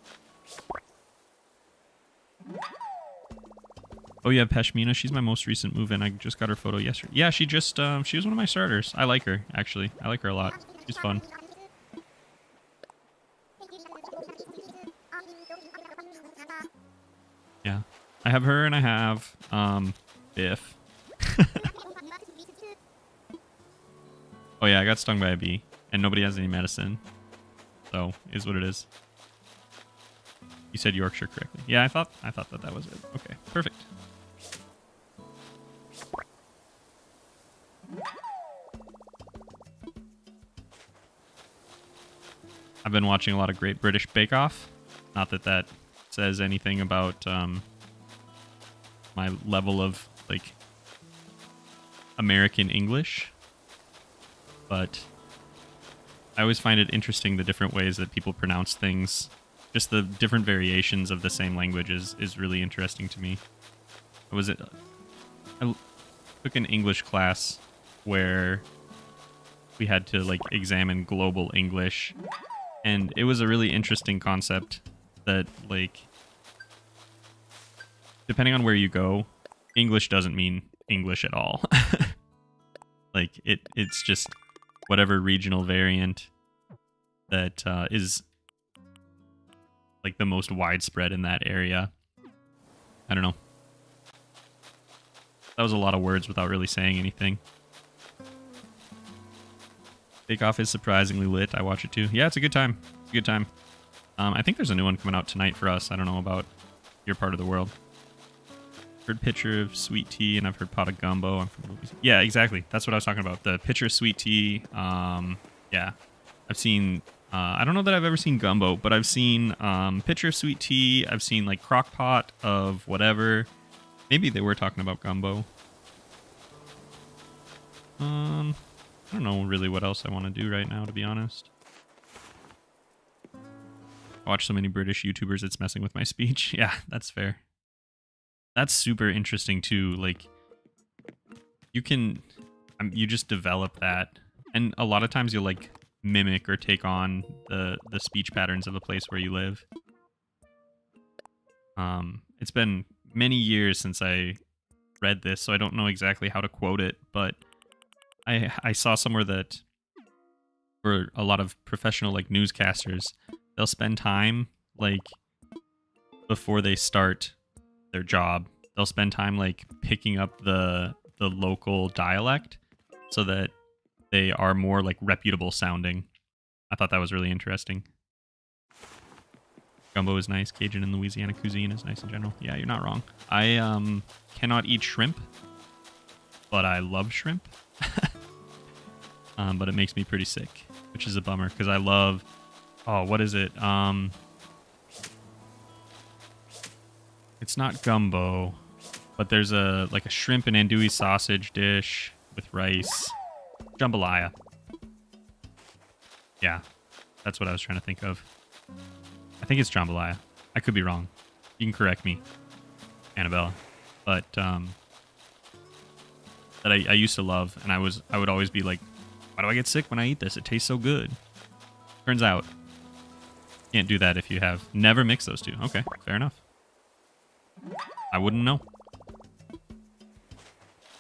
Oh yeah, Peshmina, she's my most recent move-in. I just got her photo yesterday. Yeah, she was one of my starters. I like her, actually. I like her a lot. She's fun. Yeah. I have her and I have, Biff. Oh yeah, I got stung by a bee. And nobody has any medicine. So, is what it is. You said Yorkshire correctly. Yeah, I thought that was it. Okay, perfect. I've been watching a lot of Great British Bake Off. Not that that says anything about my level of, like, American English. But I always find it interesting the different ways that people pronounce things. Just the different variations of the same language is really interesting to me. I took an English class where we had to like examine global English, and it was a really interesting concept that, like, depending on where you go, English doesn't mean English at all. Like it's just whatever regional variant that is like the most widespread in that area. I don't know. That was a lot of words without really saying anything. Bake Off is surprisingly lit. I watch it too. Yeah, it's a good time. It's a good time. I think there's a new one coming out tonight for us. I don't know about your part of the world. Heard Pitcher of Sweet Tea, and I've heard Pot of Gumbo. I'm from Louisiana. Yeah, exactly. That's what I was talking about. The Pitcher of Sweet Tea. Yeah. I've seen... I don't know that I've ever seen Gumbo, but I've seen Pitcher of Sweet Tea. I've seen, like, Crock Pot of whatever. Maybe they were talking about Gumbo. I don't know really what else I want to do right now, to be honest. I watch so many British YouTubers, it's messing with my speech. Yeah, that's fair. That's super interesting too. Like, you can, you just develop that, and a lot of times you'll like mimic or take on the speech patterns of the place where you live. It's been many years since I read this, so I don't know exactly how to quote it, but I saw somewhere that for a lot of professional like newscasters, they'll spend time like before they start their job, they'll spend time like picking up the local dialect so that they are more like reputable sounding. I thought that was really interesting. Gumbo is nice. Cajun and Louisiana cuisine is nice in general. Yeah, you're not wrong. I cannot eat shrimp, but I love shrimp. But it makes me pretty sick, which is a bummer because I love... Oh, what is it? It's not gumbo, but there's a like a shrimp and andouille sausage dish with rice. Jambalaya. Yeah, that's what I was trying to think of. I think it's jambalaya. I could be wrong. You can correct me, Annabella. But that I used to love, and I would always be like, why do I get sick when I eat this? It tastes so good. Turns out, can't do that if you have never mixed those two. Okay, fair enough. I wouldn't know.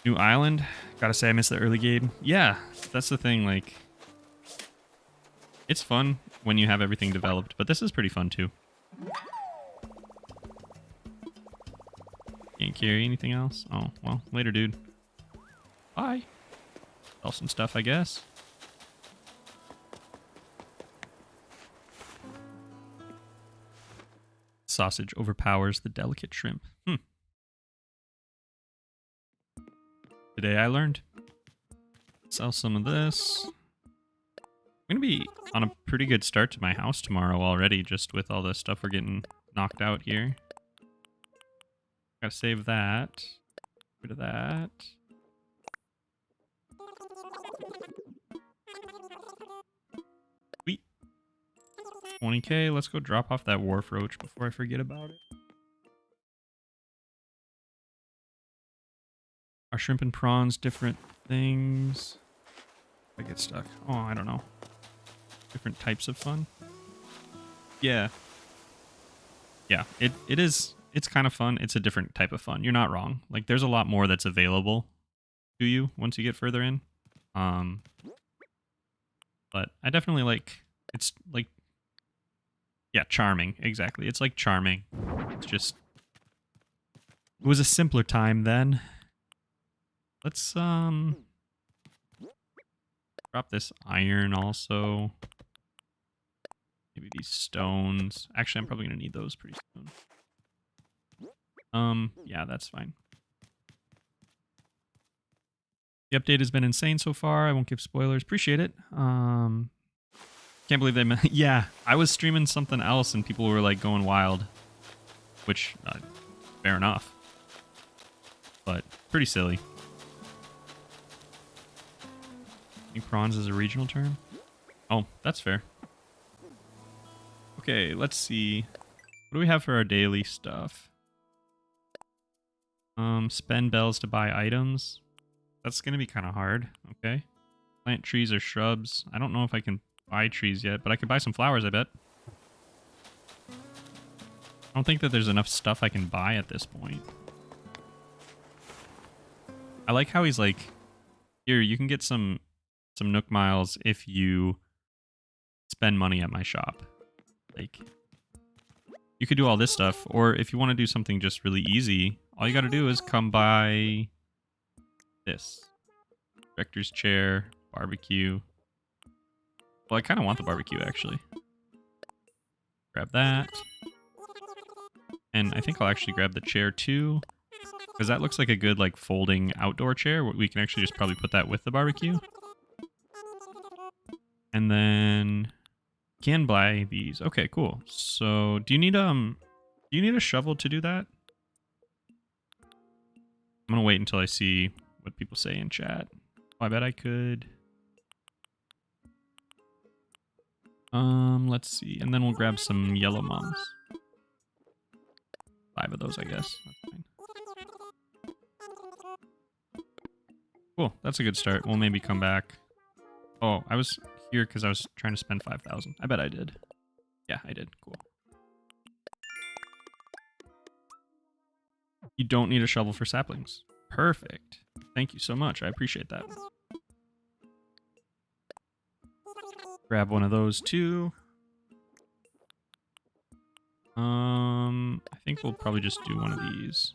New Island. Gotta say I missed the early game. Yeah, that's the thing, like... It's fun when you have everything developed, but this is pretty fun too. Can't carry anything else? Oh, well, later, dude. Bye. Sell some stuff, I guess. Sausage overpowers the delicate shrimp. Today I learned. Sell some of this. I'm going to be on a pretty good start to my house tomorrow already, just with all the stuff we're getting knocked out here. Gotta save that. Rid of that. Sweet. 20k. Let's go drop off that wharf roach before I forget about it. Are shrimp and prawns different things? I get stuck. Oh, I don't know. Different types of fun? Yeah. Yeah, it is. It's kind of fun. It's a different type of fun. You're not wrong. Like, there's a lot more that's available to you once you get further in. But I definitely like... It's like... Yeah, charming. Exactly. It's like charming. It's just... It was a simpler time then. Let's, drop this iron also. Maybe these stones. Actually, I'm probably going to need those pretty soon. Yeah, that's fine. The update has been insane so far. I won't give spoilers. Appreciate it. Can't believe they... Yeah, I was streaming something else and people were, like, going wild. Which, fair enough. But, pretty silly. I think prawns is a regional term? Oh, that's fair. Okay, let's see. What do we have for our daily stuff? Spend bells to buy items. That's going to be kind of hard. Okay. Plant trees or shrubs. I don't know if I can buy trees yet, but I could buy some flowers, I bet. I don't think that there's enough stuff I can buy at this point. I like how he's like, here, you can get some Nook Miles if you spend money at my shop. Like, you could do all this stuff, or if you want to do something just really easy, all you got to do is come by this. Director's chair, barbecue. Well, I kind of want the barbecue, actually. Grab that. And I think I'll actually grab the chair, too. Because that looks like a good, like, folding outdoor chair. We can actually just probably put that with the barbecue. And then... Can buy these. Okay, cool. So, do you need a shovel to do that? I'm gonna wait until I see what people say in chat. I bet I could. Let's see. And then we'll grab some yellow mums. 5 of those, I guess. That's fine. Cool. That's a good start. We'll maybe come back. Oh, I was here because I was trying to spend 5,000. I bet I did. Yeah, I did. Cool. You don't need a shovel for saplings. Perfect. Thank you so much. I appreciate that. Grab one of those too. I think we'll probably just do one of these.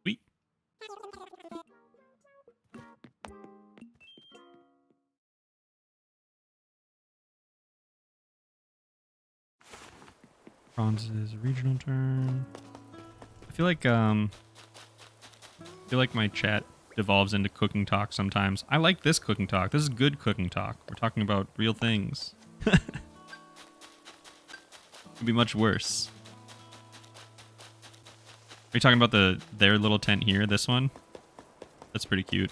Sweet. Bronze is a regional turn. I feel like my chat devolves into cooking talk sometimes. I like this cooking talk. This is good cooking talk. We're talking about real things. Could be much worse. Are you talking about their little tent here? This one? That's pretty cute.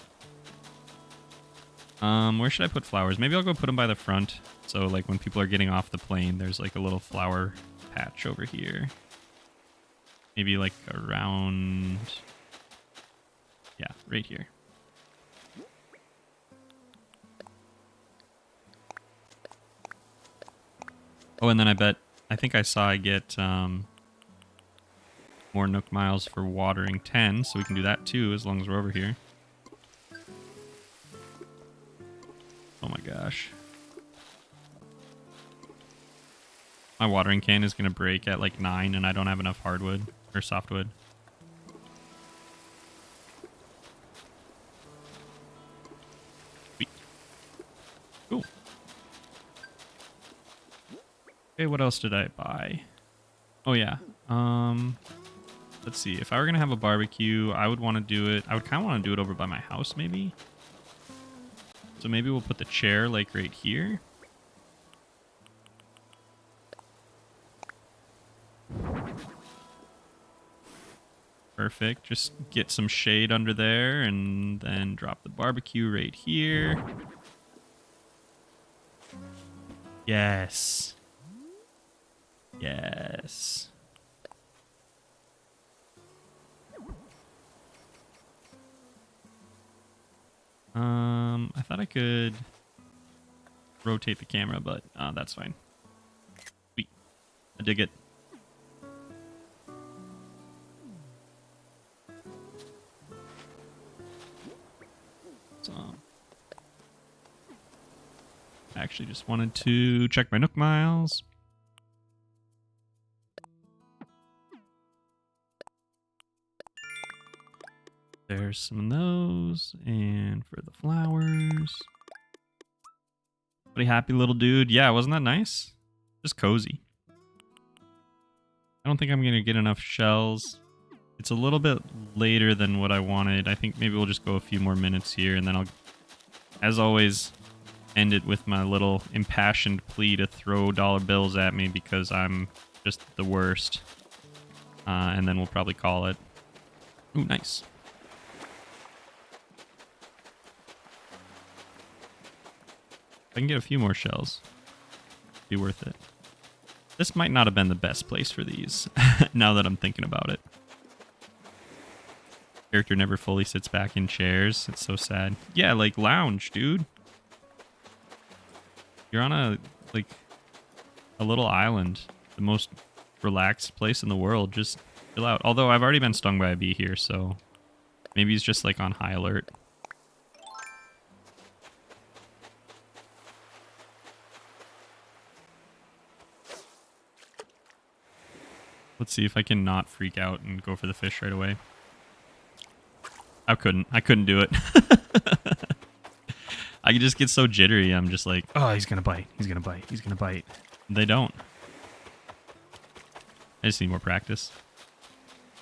Where should I put flowers? Maybe I'll go put them by the front. So like when people are getting off the plane, there's like a little flower patch over here. Maybe like around... Yeah, right here. Oh, and then I think I saw I get more Nook Miles for watering 10, so we can do that too as long as we're over here. Oh my gosh. My watering can is going to break at like 9 and I don't have enough hardwood or softwood. Sweet. Cool. Okay, what else did I buy? Oh yeah. Let's see. If I were going to have a barbecue, I would want to do it. I would kind of want to do it over by my house maybe. So maybe we'll put the chair like right here. Perfect. Just get some shade under there and then drop the barbecue right here. Yes. Yes. I thought I could rotate the camera, but that's fine. Sweet. I dig it. So, I actually just wanted to check my Nook Miles. There's some of those, and for the flowers. Pretty happy little dude. Yeah, wasn't that nice? Just cozy. I don't think I'm gonna get enough shells. It's a little bit later than what I wanted. I think maybe we'll just go a few more minutes here, and then I'll, as always, end it with my little impassioned plea to throw dollar bills at me because I'm just the worst. And then we'll probably call it. Ooh, nice. If I can get a few more shells, be worth it. This might not have been the best place for these, now that I'm thinking about it. Character never fully sits back in chairs. It's so sad. Yeah, like lounge, dude. You're on a little island, the most relaxed place in the world. Just chill out. Although I've already been stung by a bee here, so maybe he's just like on high alert. Let's see if I can not freak out and go for the fish right away. I couldn't do it. I just get so jittery. I'm just like, oh, he's gonna bite. He's gonna bite. He's gonna bite. They don't. I just need more practice.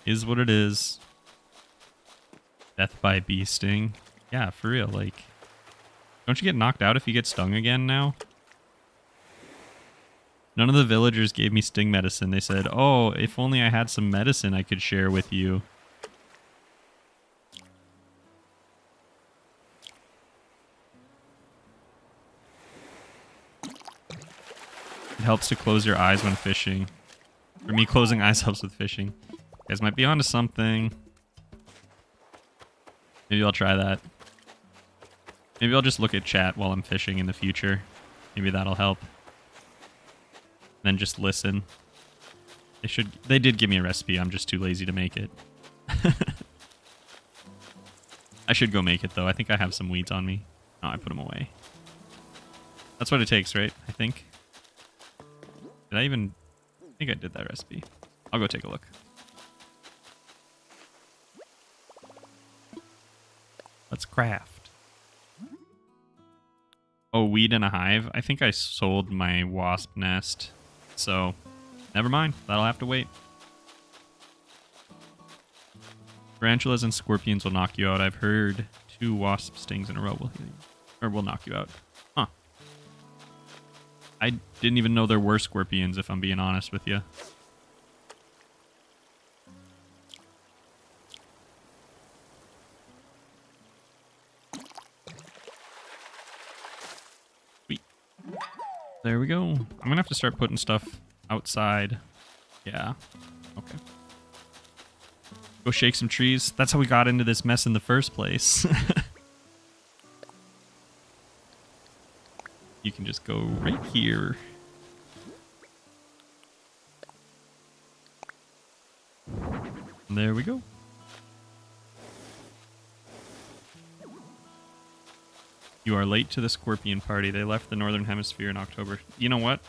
Is what it is. Death by bee sting. Yeah, for real. Like, don't you get knocked out if you get stung again now? None of the villagers gave me sting medicine. They said, oh, if only I had some medicine I could share with you. It helps to close your eyes when fishing. For me, closing eyes helps with fishing. You guys might be onto something. Maybe I'll try that. Maybe I'll just look at chat while I'm fishing in the future. Maybe that'll help. Then just listen. They did give me a recipe. I'm just too lazy to make it. I should go make it though. I think I have some weeds on me. Oh, I put them away. That's what it takes, right? I think. Did I even... I think I did that recipe. I'll go take a look. Let's craft. Oh, weed in a hive? I think I sold my wasp nest. So, never mind. That'll have to wait. Tarantulas and scorpions will knock you out. I've heard 2 wasp stings in a row will knock you out. Huh. I didn't even know there were scorpions, if I'm being honest with you. Sweet. There we go. I'm gonna have to start putting stuff outside. Yeah. Okay. Go shake some trees. That's how we got into this mess in the first place. You can just go right here. And there we go. You are late to the scorpion party. They left the Northern Hemisphere in October. You know what?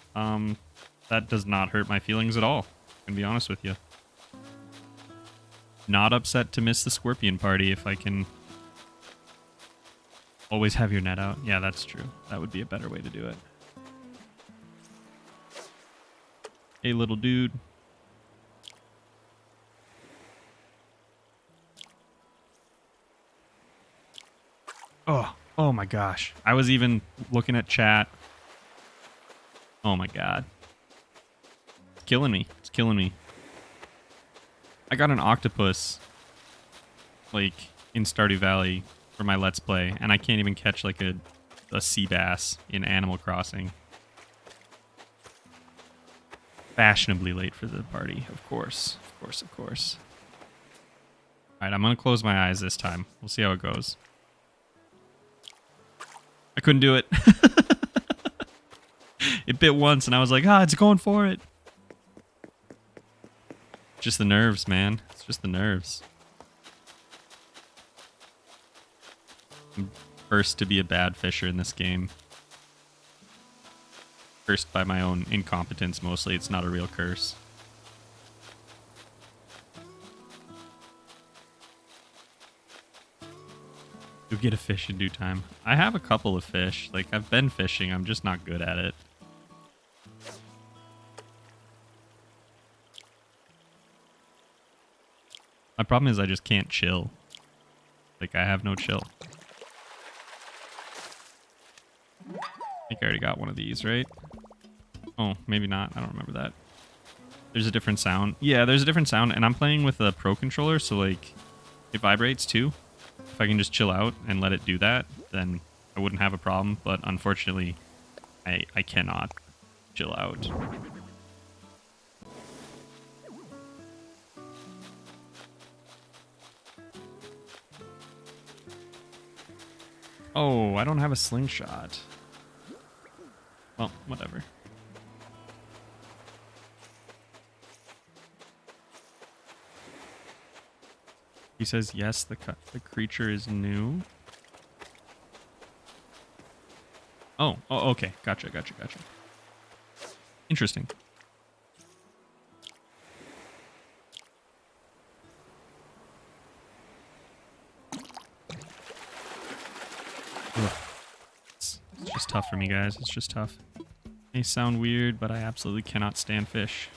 That does not hurt my feelings at all. I'm gonna be honest with you. Not upset to miss the scorpion party if I can always have your net out. Yeah, that's true. That would be a better way to do it. Hey, little dude. Oh my gosh. I was even looking at chat. Oh my god. It's killing me. It's killing me. I got an octopus, like, in Stardew Valley for my Let's Play, and I can't even catch, like, a sea bass in Animal Crossing. Fashionably late for the party, of course. Of course, of course. Alright, I'm gonna close my eyes this time. We'll see how it goes. I couldn't do it. It bit once, and I was like, it's going for it. Just the nerves, man. It's just the nerves. I'm cursed to be a bad fisher in this game. Cursed by my own incompetence, mostly. It's not a real curse. You'll get a fish in due time. I have a couple of fish. Like, I've been fishing. I'm just not good at it. My problem is I just can't chill. Like, I have no chill. I think I already got one of these, right? Oh, maybe not. I don't remember that. There's a different sound. Yeah, there's a different sound, and I'm playing with a Pro controller, so, like, it vibrates too. If I can just chill out and let it do that, then I wouldn't have a problem, but unfortunately, I cannot chill out. Oh, I don't have a slingshot. Well, whatever. He says, yes, the creature is new. Oh, okay. Gotcha. Interesting. It's just tough for me, guys. It's just tough. May sound weird, but I absolutely cannot stand fish.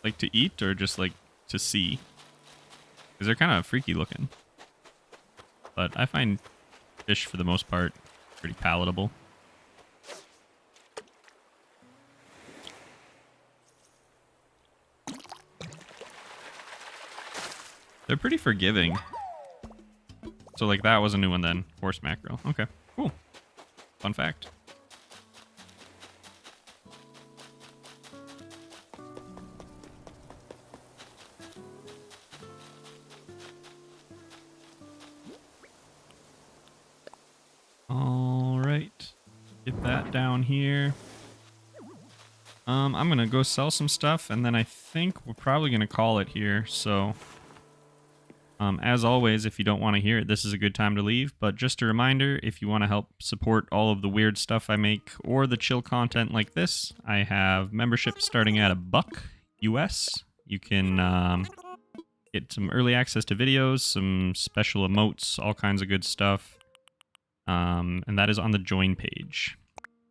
Like to eat or just like to see? Because they're kind of freaky looking. But I find fish, for the most part, pretty palatable. They're pretty forgiving. So, like, that was a new one then. Horse mackerel. Okay, cool. Fun fact. Get that down here. I'm gonna go sell some stuff, and then I think we're probably gonna call it here. So, as always, if you don't want to hear it, this is a good time to leave. But just a reminder, if you want to help support all of the weird stuff I make or the chill content like this, I have membership starting at $1 US. You can get some early access to videos, some special emotes, all kinds of good stuff. And that is on the join page.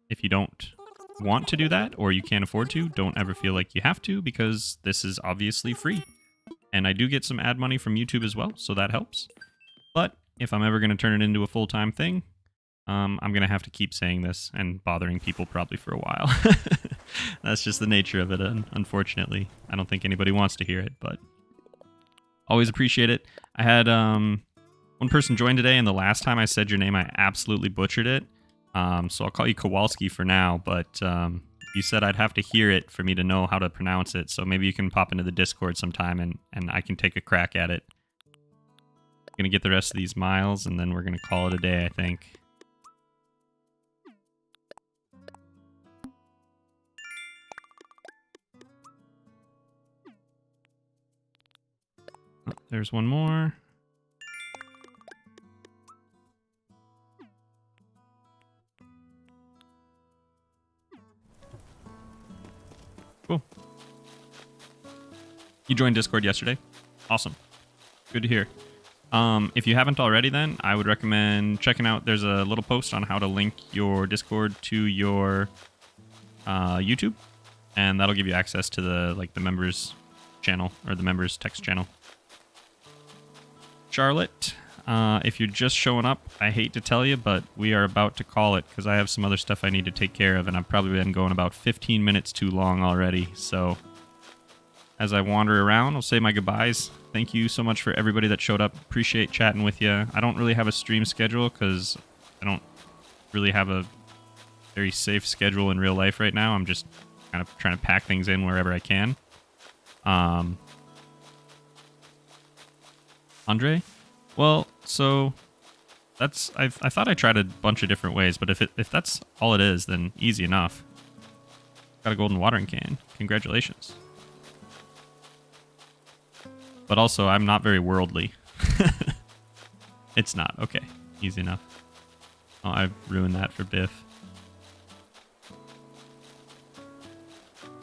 If you don't want to do that, or you can't afford to, don't ever feel like you have to, because this is obviously free. And I do get some ad money from YouTube as well, so that helps. But if I'm ever going to turn it into a full-time thing, I'm going to have to keep saying this and bothering people probably for a while. That's just the nature of it, unfortunately. I don't think anybody wants to hear it, but always appreciate it. I had one person join today, and the last time I said your name, I absolutely butchered it. So I'll call you Kowalski for now, but you said I'd have to hear it for me to know how to pronounce it, so maybe you can pop into the Discord sometime and I can take a crack at it. I'm gonna get the rest of these miles, and then we're gonna call it a day, I think. Oh, there's one more. Cool. You joined Discord yesterday? Awesome. Good to hear. If you haven't already, then I would recommend checking out, there's a little post on how to link your Discord to your YouTube, and that'll give you access to the members channel, or the members text channel. Charlotte, if you're just showing up, I hate to tell you, but we are about to call it because I have some other stuff I need to take care of, and I've probably been going about 15 minutes too long already. So as I wander around, I'll say my goodbyes. Thank you so much for everybody that showed up. Appreciate chatting with you. I don't really have a stream schedule because I don't really have a very safe schedule in real life right now. I'm just kind of trying to pack things in wherever I can. Andre? Well, so that's I thought I tried a bunch of different ways, but if that's all it is, then easy enough. Got a golden watering can. Congratulations. But also, I'm not very worldly. It's not. Okay. Easy enough. Oh, I've ruined that for Biff.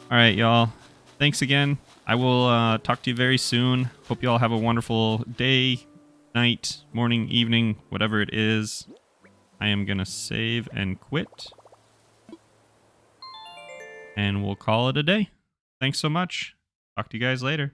Alright, y'all. Thanks again. I will talk to you very soon. Hope you all have a wonderful day, night, morning, evening, whatever it is. I am going to save and quit. And we'll call it a day. Thanks so much. Talk to you guys later.